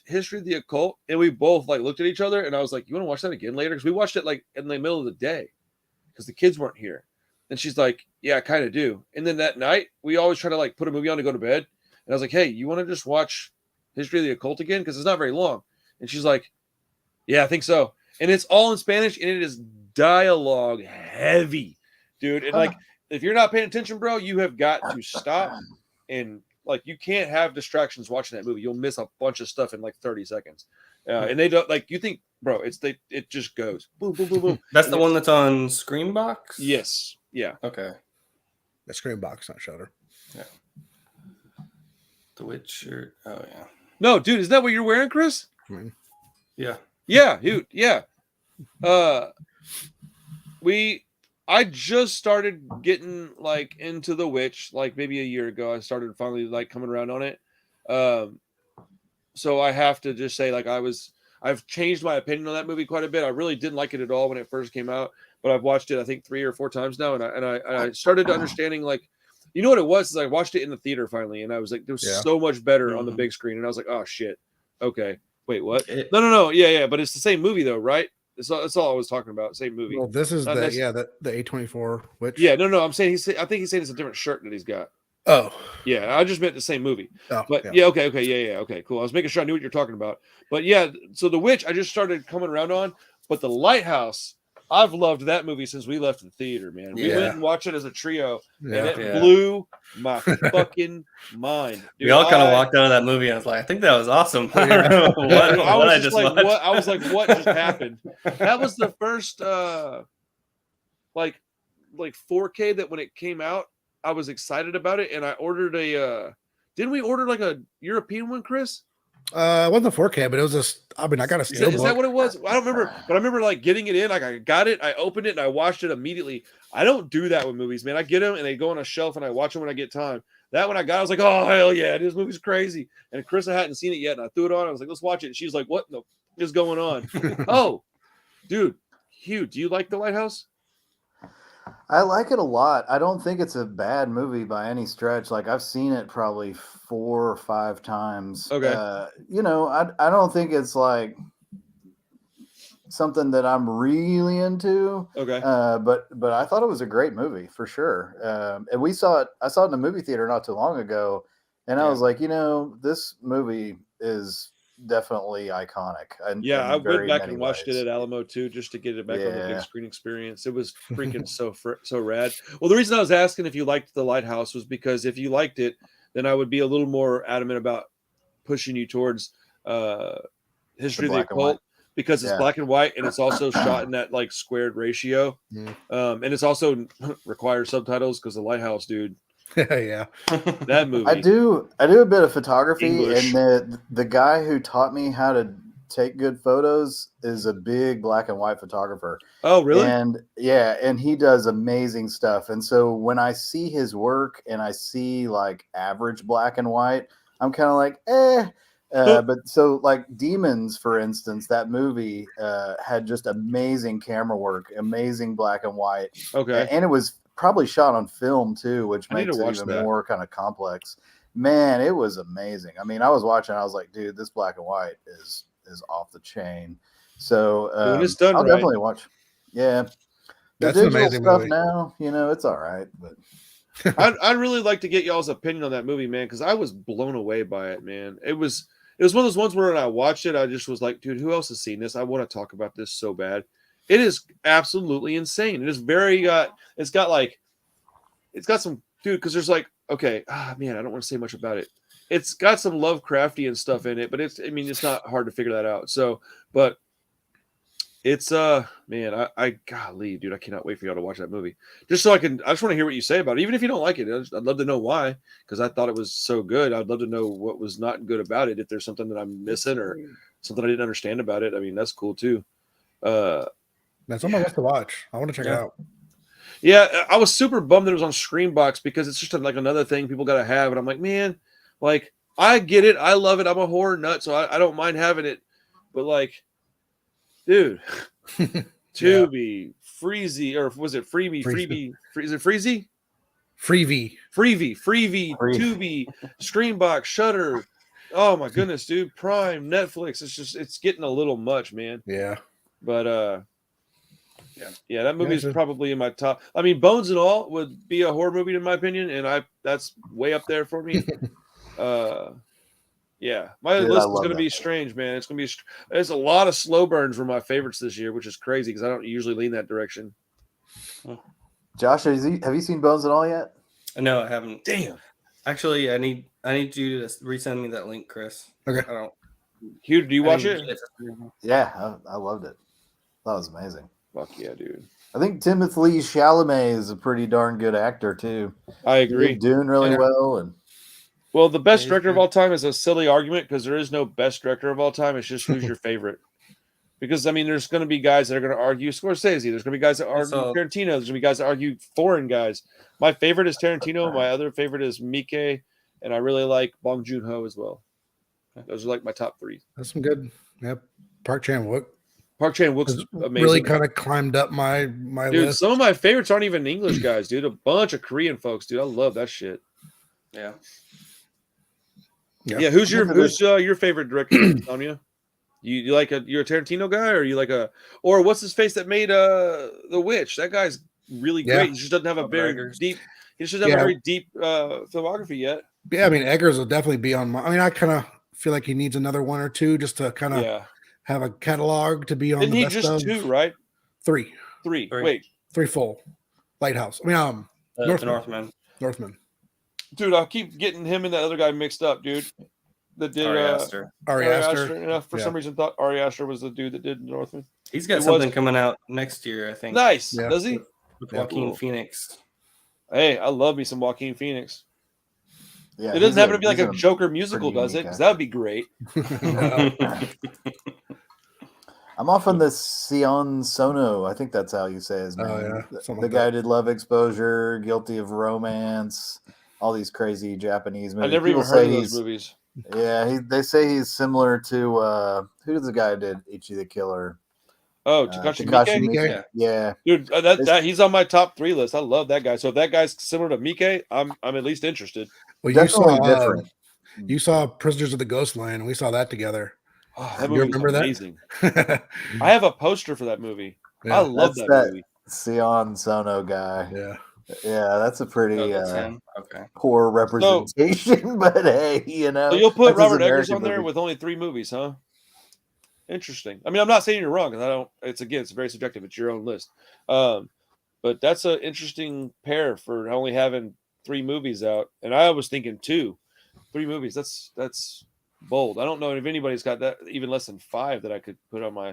History of the Occult, and we both like looked at each other, and I was like, "You want to watch that again later?" Because we watched it like in the middle of the day, because the kids weren't here. And she's like, "Yeah, I kind of do." And then that night, we always try to like put a movie on to go to bed. And I was like, "Hey, you want to just watch History of the Occult again? Because it's not very long." And she's like, "Yeah, I think so." And it's all in Spanish, and it is dialogue heavy, dude. And like, if you're not paying attention, bro, you have got to stop and. Like you can't have distractions watching that movie. You'll miss a bunch of stuff in like 30 seconds. And they don't like you think, bro, it just goes boom, boom, boom, boom. That's the one that's on Screambox? Yes. Yeah. Okay. The Screambox, not Shudder. Yeah. The Witcher. Oh yeah. No, dude, is that what you're wearing, Chris? Yeah. Yeah, dude. Yeah. I just started getting like into The Witch like maybe a year ago. I started finally like coming around on it. So I have to just say like I've changed my opinion on that movie quite a bit. I really didn't like it at all when it first came out, but I've watched it I think 3 or 4 times now, and I started understanding like, you know what it was? Is I watched it in the theater finally, and I was like, it was so much better on the big screen, and I was like, oh shit, okay. Wait, what? No. Yeah, but it's the same movie though, right? That's all I was talking about. Same movie. Well, this is the A24 witch. Yeah, no. I'm saying I think he's saying it's a different shirt that he's got. Oh, yeah. I just meant the same movie. Oh, but yeah, okay, yeah, okay, cool. I was making sure I knew what you're talking about. But yeah, so The Witch I just started coming around on, but The Lighthouse, I've loved that movie since we left the theater, man. We went and watched it as a trio, and it blew my fucking mind. Dude, we all kind of walked out of that movie, and I was like, I think that was awesome. I don't know what I just watched. I was like, what just happened? That was the first like 4K that when it came out, I was excited about it, and I ordered didn't we order like a European one, Chris? It wasn't a 4K, but it was I got a steelbook. Is that what it was? I don't remember, but I remember like getting it in. Like I got it, I opened it, and I watched it immediately. I don't do that with movies, man. I get them and they go on a shelf, and I watch them when I get time. That one I got, I was like, oh hell yeah, this movie's crazy. And Chris, I hadn't seen it yet, and I threw it on. I was like, let's watch it. And she was like, what the f- is going on? Oh, dude, Hugh, do you like The Lighthouse? I like it a lot. I don't think it's a bad movie by any stretch. Like I've seen it probably 4 or 5 times. Okay. I don't think it's like something that I'm really into. Okay. But I thought it was a great movie for sure. And I saw it in the movie theater not too long ago, and I was like, this movie is definitely iconic. I went back and watched it at Alamo too, just to get it back on the big screen experience. It was freaking so rad. Well, the reason I was asking if you liked The Lighthouse was because if you liked it, then I would be a little more adamant about pushing you towards History of the Occult, because it's black and white, and it's also shot in that like squared ratio. And it's also requires subtitles because The Lighthouse, dude. Yeah, that movie. I do a bit of photography, English. and the guy who taught me how to take good photos is a big black and white photographer. Oh, really? And he does amazing stuff. And so when I see his work and I see like average black and white, I'm kind of like, but so like Demons, for instance, that movie had just amazing camera work, amazing black and white. Okay. And it was probably shot on film too, which makes it even more kind of complex. Man, it was amazing. I mean, I was watching, I was like, dude, this black and white is off the chain. So when it's done, I'll definitely watch. Yeah. The That's an digital amazing stuff movie. now, it's all right, but I'd really like to get y'all's opinion on that movie, man, because I was blown away by it, man. It was one of those ones where when I watched it, I just was like, dude, who else has seen this? I want to talk about this so bad. It is absolutely insane. It is it's got some, dude, because there's like, okay, man, I don't want to say much about it. It's got some Lovecraftian stuff in it, but it's not hard to figure that out. So, but it's, man, golly, dude, I cannot wait for y'all to watch that movie. I just want to hear what you say about it. Even if you don't like it, I'd love to know why, because I thought it was so good. I'd love to know what was not good about it. If there's something that I'm missing or something I didn't understand about it, I mean, that's cool too. That's on my list to watch. I want to check it out. Yeah, I was super bummed that it was on Screenbox because it's just like another thing people got to have. And I'm like, man, like, I get it. I love it. I'm a horror nut, so I don't mind having it. But, like, dude, Tubi, Freezy, or was it Freebie? Is it Freezy? Freebie, Tubi, Screenbox, Shudder. Oh, my goodness, dude. Prime, Netflix. It's getting a little much, man. Yeah. But, yeah, that movie is probably in my top. I mean, Bones and All would be a horror movie in my opinion, and that's way up there for me. Yeah, my list is going to be strange, man. It's going to be there's a lot of slow burns were my favorites this year, which is crazy because I don't usually lean that direction. Josh, have you seen Bones and All yet? No, I haven't. Damn. Actually, I need you to resend me that link, Chris. Okay. I don't. Hugh, do you watch it? Yeah, I loved it. That was amazing. Fuck yeah, dude. I think Timothée Chalamet is a pretty darn good actor too. I agree. He's doing really well. And well, the best director of all time is a silly argument because there is no best director of all time. It's just who's your favorite. Because I mean, there's going to be guys that are going to argue Scorsese. There's going to be guys that argue Tarantino. There's going to be guys that argue foreign guys. My favorite is Tarantino. My other favorite is Miike, and I really like Bong Joon-ho as well. Those are like my top 3. That's some good. Yep. Park Chan-wook. Park Chan-wook's amazing. Really kind of climbed up my dude, list. Some of my favorites aren't even English guys, dude. A bunch of Korean folks, dude. I love that shit. Yeah. Yeah. Who's your favorite director, Sonia? You like you're a Tarantino guy, or you like or what's his face that made The Witch? That guy's really great. He just doesn't have a very deep. He just doesn't have a very deep filmography yet. Yeah, I mean, Eggers will definitely be on my. I mean, I kind of feel like he needs another one or two just to kind of have a catalog to be on. Didn't the he best just of. 2, right? 3. Wait, 3 full. Lighthouse. I mean, Northman. Dude, I'll keep getting him and that other guy mixed up, dude. That did Ari Aster. Ari Aster. For some reason, thought Ari Aster was the dude that did Northman. He's got something coming out next year, I think. Nice, does he? With Joaquin Phoenix. Hey, I love me some Joaquin Phoenix. Yeah, it doesn't happen to be like a Joker musical, does it? Because that would be great. I'm off on this Sion Sono. I think that's how you say his name. Oh, yeah. The guy who did Love Exposure, Guilty of Romance, all these crazy Japanese movies. I never even heard of those movies. Yeah, they say he's similar to who's the guy who did Ichi the Killer? Oh, Takashi Miike? Yeah. Dude, that he's on my top 3 list. I love that guy. So if that guy's similar to Miike, I'm at least interested. Well, definitely different. You saw Prisoners of the Ghostland, and we saw that together. Oh, that movie was amazing. That? I have a poster for that movie. I love that movie. Sion Sono guy. Yeah, that's a pretty okay. poor representation, but hey, So you'll put Robert Eggers on there with only 3 movies, huh? Interesting. I mean, I'm not saying you're wrong, because it's very subjective. It's your own list. But that's an interesting pair for only having 3 movies out. And I was thinking 2. 3 movies. That's bold. I don't know if anybody's got that, even less than 5 that I could put on my.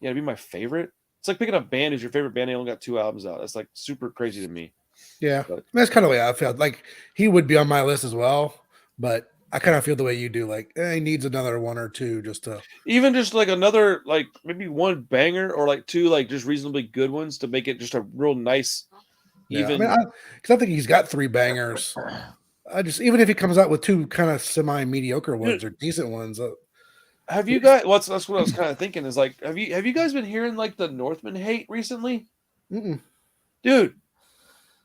Yeah, it'd be my favorite. It's like picking a band who's your favorite band. They only got 2 albums out. That's like super crazy to me. Yeah, that's kind of the way I felt. Like he would be on my list as well, but I kind of feel the way you do. Like he needs another 1 or 2 just to like another like maybe 1 banger or like 2 like just reasonably good ones to make it just a real nice. Even because I think he's got 3 bangers. Even if he comes out with 2 kind of semi-mediocre ones or decent ones. Have you guys? That's what I was kind of thinking. Is like, have you guys been hearing like the Northman hate recently? Mm-mm. Dude,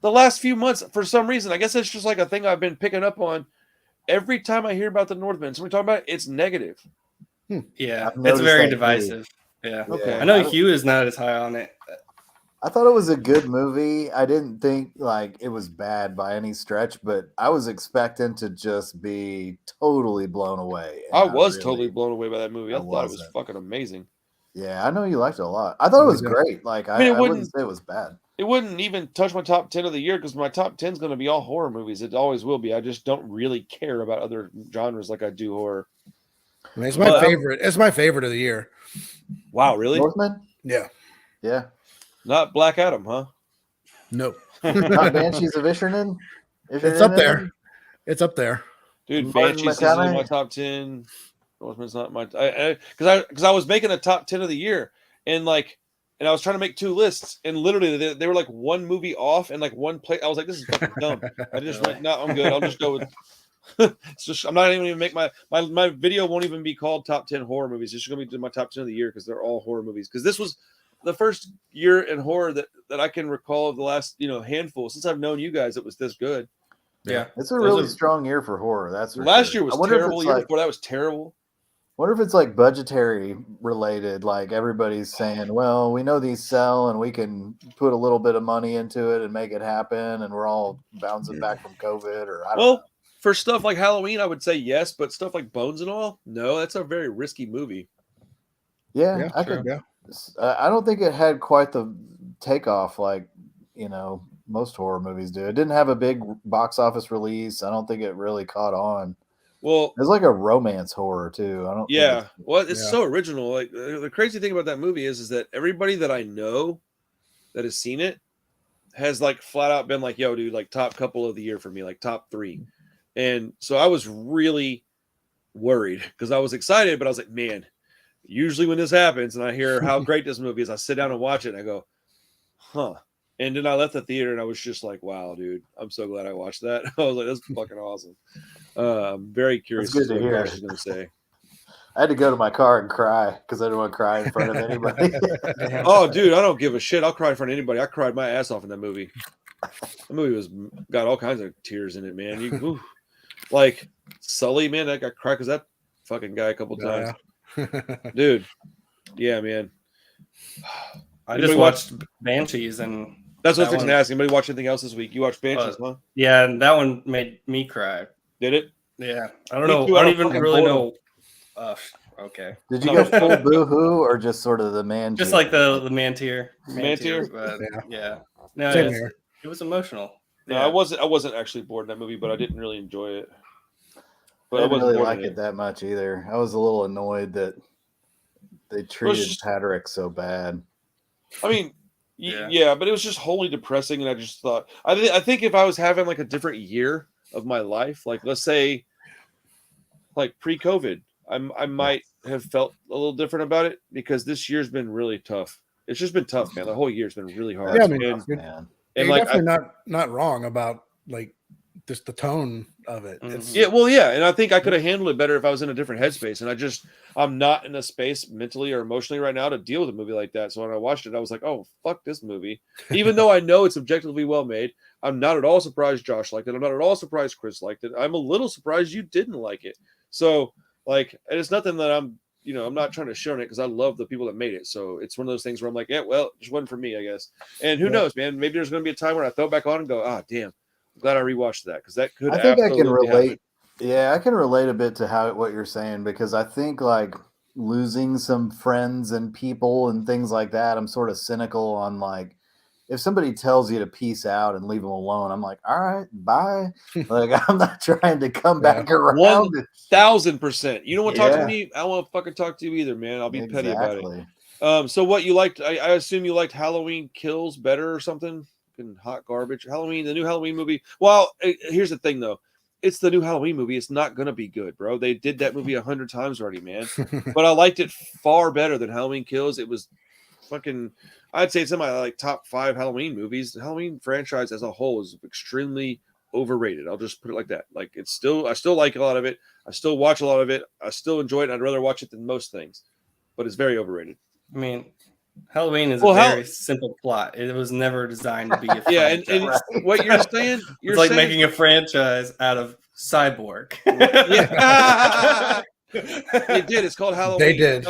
the last few months, for some reason, I guess it's just like a thing I've been picking up on. Every time I hear about the Northman, somebody talking about it, it's negative. Yeah, it's very divisive. Yeah. Okay. I know Hugh is not as high on it. I thought it was a good movie. I didn't think like it was bad by any stretch, but I was expecting to just be totally blown away. I was totally blown away by that movie. I thought it was fucking amazing. Yeah, I know you liked it a lot. I thought it was great. Like I wouldn't say it was bad. It wouldn't even touch my top 10 of the year because my top 10 is going to be all horror movies. It always will be. I just don't really care about other genres like I do horror. I mean, it's my favorite. It's my favorite of the year. Wow, really? Northman? Yeah. Yeah. Not Black Adam, huh? No. Not Banshees of Inisherin? It's up there. It's up there. Dude, Banshees is in my top 10. Northman's not my because I was making a top 10 of the year and I was trying to make 2 lists and literally they were like 1 movie off and like 1 play. I was like, this is fucking dumb. I just went, no, I'm good. I'll just go with it's just I'm not even gonna make my video won't even be called top 10 horror movies. It's just gonna be my top 10 of the year because they're all horror movies. Because this was the first year in horror that I can recall of the last handful since I've known you guys. It was this good. Yeah, it's a really strong year for horror. That's for last sure. year was terrible. Year before that was terrible. Wonder if it's like budgetary related. Like everybody's saying, well, we know these sell and we can put a little bit of money into it and make it happen, and we're all bouncing back from COVID. Or I don't know. For stuff like Halloween, I would say yes, but stuff like Bones and all, no. That's a very risky movie. Yeah, I could. Yeah. I don't think it had quite the takeoff like most horror movies do. It didn't have a big box office release. I don't think it really caught on. Well, it's like a romance horror too. I don't. Yeah, it's so original. Like the crazy thing about that movie is that everybody that I know that has seen it has like flat out been like, "Yo, dude, like top couple of the year for me, like top 3." And so I was really worried because I was excited, but I was like, man. Usually when this happens and I hear how great this movie is, I sit down and watch it and I go, huh. And then I left the theater and I was just like, wow, dude, I'm so glad I watched that. I was like, that's fucking awesome. I'm very curious what I was going to say. I had to go to my car and cry because I didn't want to cry in front of anybody. Oh, dude, I don't give a shit. I'll cry in front of anybody. I cried my ass off in that movie. The movie got all kinds of tears in it, man. Like Sully, man, I got cried because that fucking guy a couple times. Dude. Yeah, man. I just watched Banshees, and that's what I was asking. Anybody watch anything else this week? You watched Banshees, huh? Yeah, and that one made me cry. Did it? Yeah. I don't know. I don't even really know. Okay. Did you go full boohoo or just sort of the man? Just like the man tier. Man tier. Yeah. No, it was emotional. No, I wasn't actually bored in that movie, but I didn't really enjoy it. But I didn't really like it that much either. I was a little annoyed that they treated Patrick so bad. I mean, yeah, but it was just wholly depressing, and I just thought, I think if I was having like a different year of my life, like let's say, like pre-COVID, I might have felt a little different about it, because this year's been really tough. It's just been tough, man. The whole year's been really hard. Yeah, I mean, and you're like, definitely not wrong about like just the tone of it. And I think I could have handled it better if I was in a different headspace. And I'm not in a space mentally or emotionally right now to deal with a movie like that. So when I watched it, I was like, oh, fuck this movie. Even though I know it's objectively well made, I'm not at all surprised Josh liked it. I'm not at all surprised Chris liked it. I'm a little surprised you didn't like it. So like, and it's nothing that I'm not trying to shit on it, because I love the people that made it. So it's one of those things where I'm like, yeah, well, it just wasn't for me, I guess. And who knows, man? Maybe there's going to be a time where I throw it back on and go, ah, damn. I'm glad I rewatched that, because that could. I think I can relate. Happen. Yeah, I can relate a bit to what you're saying, because I think like losing some friends and people and things like that, I'm sort of cynical on like, if somebody tells you to peace out and leave them alone, I'm like, all right, bye. Like, I'm not trying to come back around. 1,000%. You don't want to talk to me? I don't want to fucking talk to you either, man. I'll be petty about it. So what you liked? I assume you liked Halloween Kills better or something. Hot garbage. Halloween, the new Halloween movie. Well, here's the thing though. It's the new Halloween movie. It's not gonna be good, bro. They did that movie 100 times already, man. But I liked it far better than Halloween Kills. It was fucking. I'd say it's in my like top 5 Halloween movies. The Halloween franchise as a whole is extremely overrated. I'll just put it like that. Like I still like a lot of it. I still watch a lot of it. I still enjoy it. And I'd rather watch it than most things. But it's very overrated. I mean, Halloween is a very simple plot. It was never designed to be a franchise. and what you're saying, it's like making a franchise out of Cyborg. They did. It's called Halloween. They did.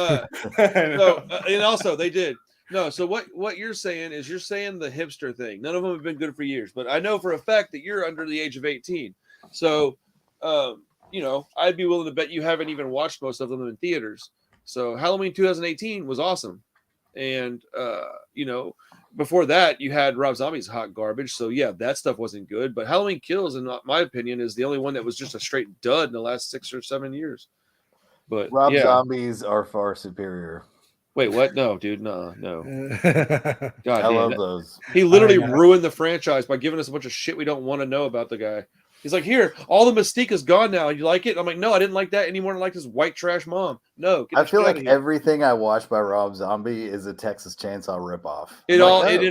And also they did. No, so what you're saying is you're saying the hipster thing. None of them have been good for years, but I know for a fact that you're under the age of 18. So, I'd be willing to bet you haven't even watched most of them in theaters. So Halloween 2018 was awesome. And, before that, you had Rob Zombie's hot garbage. So, yeah, that stuff wasn't good. But Halloween Kills, in my opinion, is the only one that was just a straight dud in the last 6 or 7 years. But Rob Zombies are far superior. Wait, what? No, dude, no. God, I love those. He literally ruined the franchise by giving us a bunch of shit we don't want to know about the guy. He's like, here, all the mystique is gone now. You like it? I'm like, no, I didn't like that anymore. I like his white trash mom. No, I feel like everything I watch by Rob Zombie is a Texas Chainsaw ripoff. It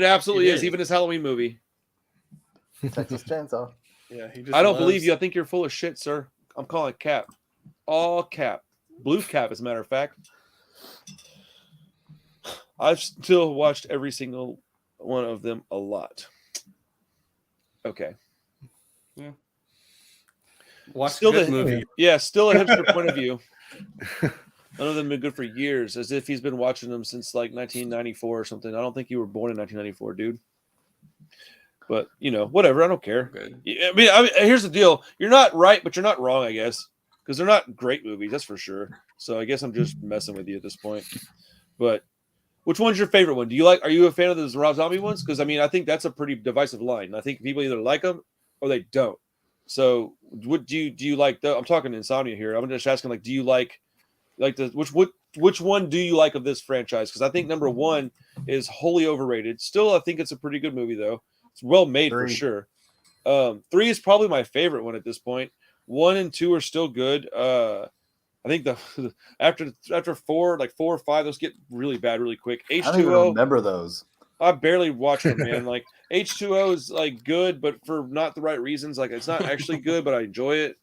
absolutely is. Even his Halloween movie. Texas Chainsaw. Yeah, I don't believe you. I think you're full of shit, sir. I'm calling cap. All cap. Blue cap, as a matter of fact. I've still watched every single one of them a lot. Okay. Yeah. Watch still the movie. Yeah, still a hipster point of view. None of them have been good for years, as if he's been watching them since like 1994 or something. I don't think you were born in 1994, dude. But, whatever. I don't care. Good. I mean, here's the deal. You're not right, but you're not wrong, I guess. Because they're not great movies, that's for sure. So I guess I'm just messing with you at this point. But which one's your favorite one? Are you a fan of those Rob Zombie ones? Because, I mean, I think that's a pretty divisive line. I think people either like them or they don't. So, what do you like? I'm talking Insomnia here. I'm just asking, like, do you like which one do you like of this franchise? Because I think number 1 is wholly overrated. Still, I think it's a pretty good movie though. It's well made for sure. 3 is probably my favorite one at this point. 1 and 2 are still good. I think after 4, like 4 or 5, those get really bad really quick. H2O. I don't even remember those. I barely watch them, man. Like H2O is like good, but for not the right reasons. Like it's not actually good, but I enjoy it.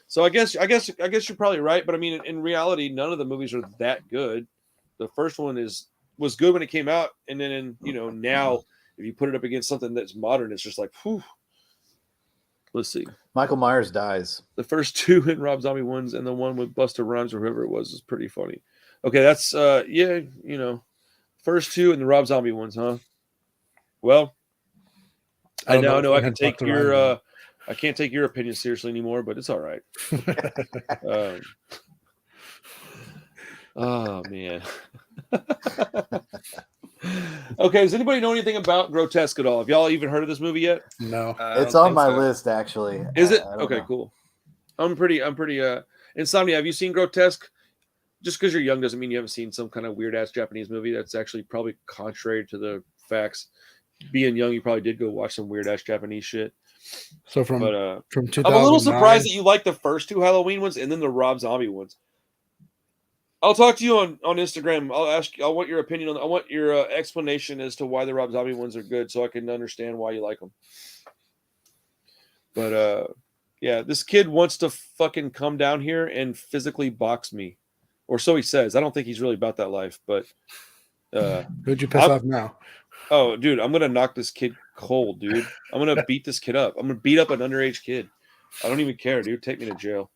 So I guess you're probably right. But I mean, in reality, none of the movies are that good. The first one was good when it came out, and then now if you put it up against something that's modern, it's just like, whew. Let's see. Michael Myers dies. The first two in Rob Zombie ones, and the one with Busta Rhymes or whoever it was is pretty funny. Okay, that's yeah, you know, first two and the Rob Zombie ones, huh? Well, I now know I can take your I can't take your opinion seriously anymore, but it's all right. Oh man. Okay, does anybody know anything about Grotesque at all? Have y'all even heard of this movie yet? No. It's on my list, actually. Is it? I don't Okay, know. cool. I'm pretty Insomnia, have you seen Grotesque? Just because you're young doesn't mean you haven't seen some kind of weird ass Japanese movie that's actually probably contrary to the facts. Being young, you probably did go watch some weird ass Japanese shit. So from 2009, I'm a little surprised that you like the first two Halloween ones and then the Rob Zombie ones. I'll talk to you on Instagram. I'll ask you. I want your opinion on. I want your explanation as to why the Rob Zombie ones are good, so I can understand why you like them. But yeah, this kid wants to fucking come down here and physically box me, or so he says. I don't think he's really about that life, but who'd you piss off now? Oh, dude, I'm gonna knock this kid cold, dude. I'm gonna beat this kid up. I'm gonna beat up an underage kid. I don't even care, dude. Take me to jail.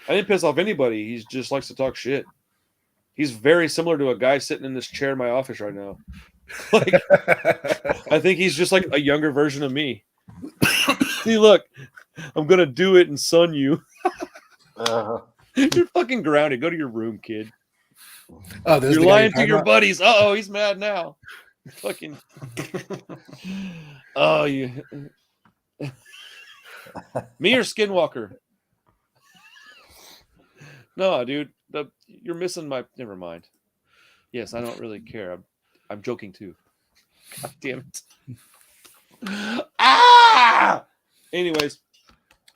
I didn't piss off anybody. He just likes to talk shit. He's very similar to a guy sitting in this chair in my office right now. Like, I think he's just like a younger version of me. See, look, I'm gonna do it and son you. You're fucking grounded. Go to your room, kid. Oh, you're lying to your buddies. Uh-oh, he's mad now. Fucking. Oh, you. Me or Skinwalker? No, dude. You're missing my. Never mind. Yes, I don't really care. I'm joking too. God damn it. Ah! Anyways,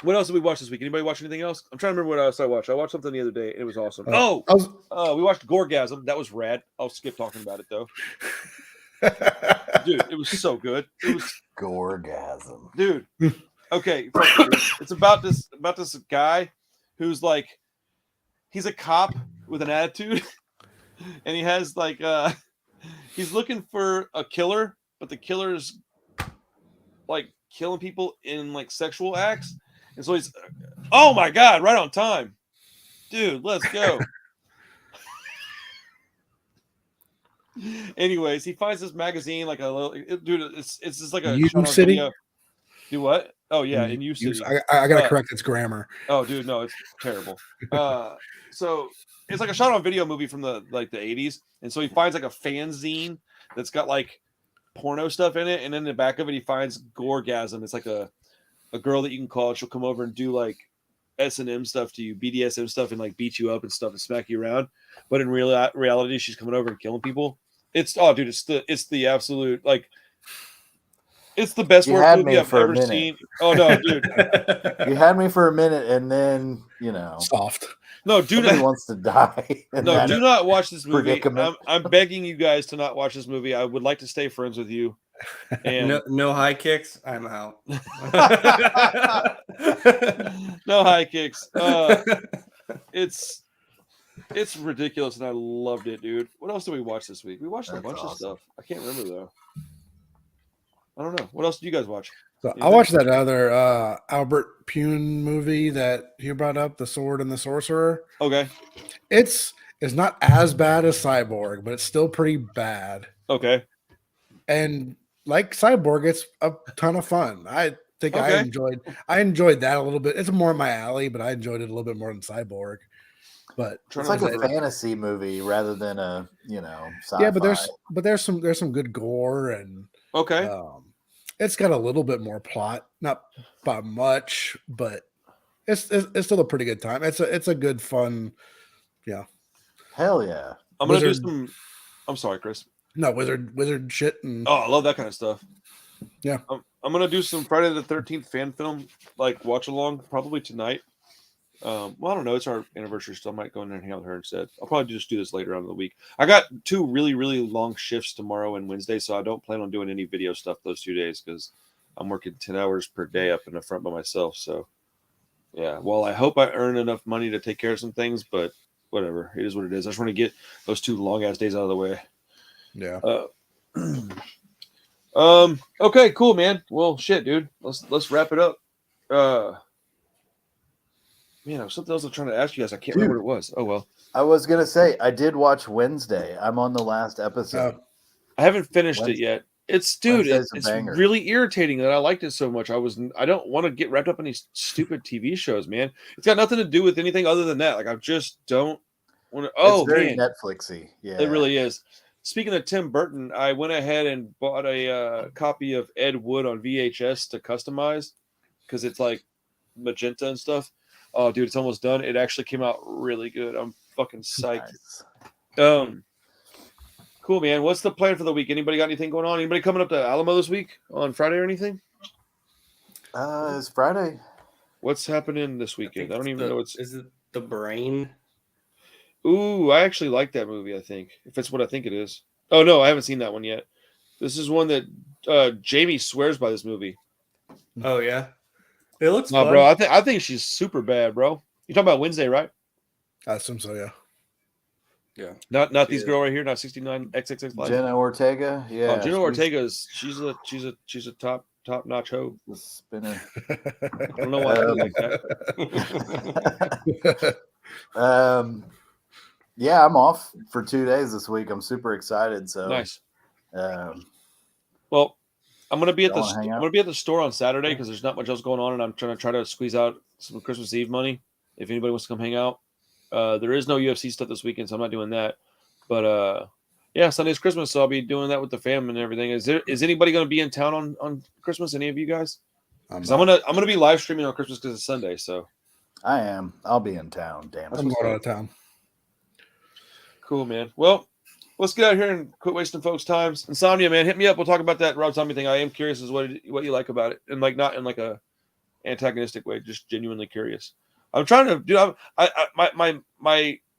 what else did we watch this week? Anybody watch anything else? I'm trying to remember what else I watched. I watched something the other day, and it was awesome. We watched Gorgasm. That was rad. I'll skip talking about it though. Dude, it was so good. It was Gorgasm. Dude. Okay, it's about this guy who's like, he's a cop with an attitude, and he has like he's looking for a killer, but the killer's like killing people in like sexual acts, and so he's, oh my god, right on time, dude, let's go. Anyways, he finds this magazine, like a little dude. It's just like a City. Video. Do what? Oh yeah, in U City. I gotta correct its grammar. Oh, dude, no, it's terrible. So it's like a shot on video movie from the 80s, and so he finds like a fanzine that's got like porno stuff in it, and in the back of it he finds Gorgasm. It's like a girl that you can call, and she'll come over and do like S&M stuff to you, BDSM stuff, and like beat you up and stuff and smack you around. But in reality, she's coming over and killing people. It's the absolute like. It's the best work movie I've ever seen. Oh no, dude! You had me for a minute, and then soft. No, dude, wants to die. No, do not watch this movie. I'm begging you guys to not watch this movie. I would like to stay friends with you. And no high kicks. I'm out. No high kicks. It's ridiculous, and I loved it, dude. What else did we watch this week? We watched a bunch of stuff. I can't remember though. I don't know. What else did you guys watch? So I watched that other Albert Pune movie that you brought up, The Sword and the Sorcerer. Okay. It's not as bad as Cyborg, but it's still pretty bad. Okay. And like Cyborg, it's a ton of fun. I think I enjoyed that a little bit. It's more my alley, but I enjoyed it a little bit more than Cyborg. But it's like a fantasy movie rather than a sci-fi. Yeah, but there's some good gore and okay. It's got a little bit more plot, not by much, but it's still a pretty good time. It's a good fun, yeah. Hell yeah! I'm gonna do some. I'm sorry, Chris. No, wizard shit. And I love that kind of stuff. Yeah, I'm gonna do some Friday the 13th fan film, like watch along, probably tonight. Well, I don't know. It's our anniversary, so I might go in there and hang out with her instead. I'll probably just do this later on in the week. I got 2 really, really long shifts tomorrow and Wednesday, so I don't plan on doing any video stuff those 2 days because I'm working 10 hours per day up in the front by myself. So, yeah. Well, I hope I earn enough money to take care of some things, but whatever. It is what it is. I just want to get those 2 long-ass days out of the way. Yeah. Okay, cool, man. Well, shit, dude. Let's wrap it up. Man, I was something else I'm trying to ask you guys. I can't remember what it was. Oh well. I was gonna say I did watch Wednesday. I'm on the last episode. I haven't finished it yet. It's banger. really irritating that I liked it so much. I don't want to get wrapped up in these stupid TV shows, man. It's got nothing to do with anything other than that. Like I just don't want to. Oh, it's very man. Netflixy. Yeah, it really is. Speaking of Tim Burton, I went ahead and bought a copy of Ed Wood on VHS to customize because it's like magenta and stuff. Oh, dude, it's almost done. It actually came out really good. I'm fucking psyched. Nice. Cool, man. What's the plan for the week? Anybody got anything going on? Anybody coming up to Alamo this week on Friday or anything? It's Friday. What's happening this weekend? I don't even know. Is it The Brain? Ooh, I actually like that movie, I think. If it's what I think it is. Oh, no, I haven't seen that one yet. This is one that Jamie swears by this movie. Oh, yeah? It looks fun. Bro, I think she's super bad, bro. You're talking about Wednesday, right? I assume so, yeah. Yeah. Not these girl right here, not 69XXX Live. Jenna Ortega. Yeah. Oh, Jenna Ortega's she's a top notch hoe. The spinner. I don't know why I like that. Yeah, I'm off for 2 days this week. I'm super excited. So nice. Well, I'm gonna be at the store on Saturday because there's not much else going on, and I'm trying to squeeze out some Christmas Eve money. If anybody wants to come hang out, there is no UFC stuff this weekend, so I'm not doing that. But yeah, Sunday's Christmas, so I'll be doing that with the fam and everything. Is anybody gonna be in town on Christmas? Any of you guys? Because I'm gonna be live streaming on Christmas because it's Sunday. So I am. I'll be in town. Damn it. I'm going out of town. Cool, man. Well, let's get out here and quit wasting folks' times. Insomnia, man, hit me up. We'll talk about that Rob Zombie thing. I am curious as what you like about it, and like not in like a antagonistic way, just genuinely curious. I'm trying to do.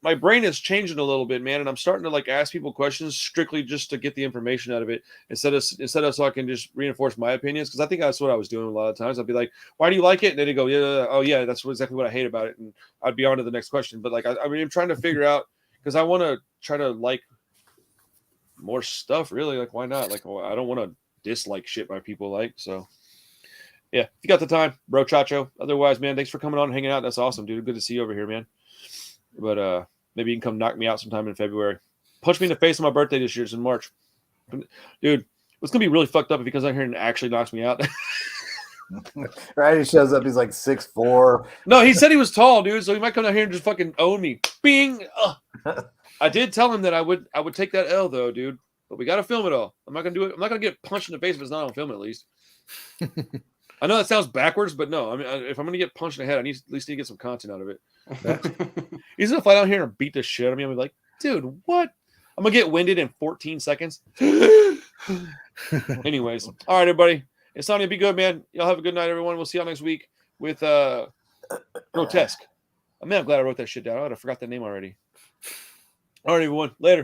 My brain is changing a little bit, man, and I'm starting to like ask people questions strictly just to get the information out of it instead of so I can just reinforce my opinions, because I think that's what I was doing a lot of times. I'd be like, "Why do you like it?" And then they go, "Yeah, oh yeah, that's exactly what I hate about it," and I'd be on to the next question. But like, I mean, I'm trying to figure out because I want to try to like more stuff. Really, like, why not? Like, I don't want to dislike shit by people like so. Yeah, if you got the time, bro, Chacho. Otherwise, man, thanks for coming on and hanging out. That's awesome, dude. Good to see you over here, man. But maybe you can come knock me out sometime in February. Punch me in the face on my birthday this year. It's in March. Dude, it's going to be really fucked up if he comes out here and actually knocks me out. Right? He shows up. He's like 6'4". No, he said he was tall, dude. So he might come out here and just fucking own me. Bing! I did tell him that I would take that L, though, dude. But we got to film it all. I'm not going to do it. I'm not going to get punched in the face if it's not on film, at least. I know that sounds backwards, but no. I mean, if I'm going to get punched in the head, I at least need to get some content out of it. He's going to fly down here and beat the shit out of me. I'm like, dude, what? I'm going to get winded in 14 seconds. Anyways. All right, everybody. Insomnia, be good, man. Y'all have a good night, everyone. We'll see y'all next week with Grotesque. Man, I'm glad I wrote that shit down. I forgot that name already. All right, everyone. Later.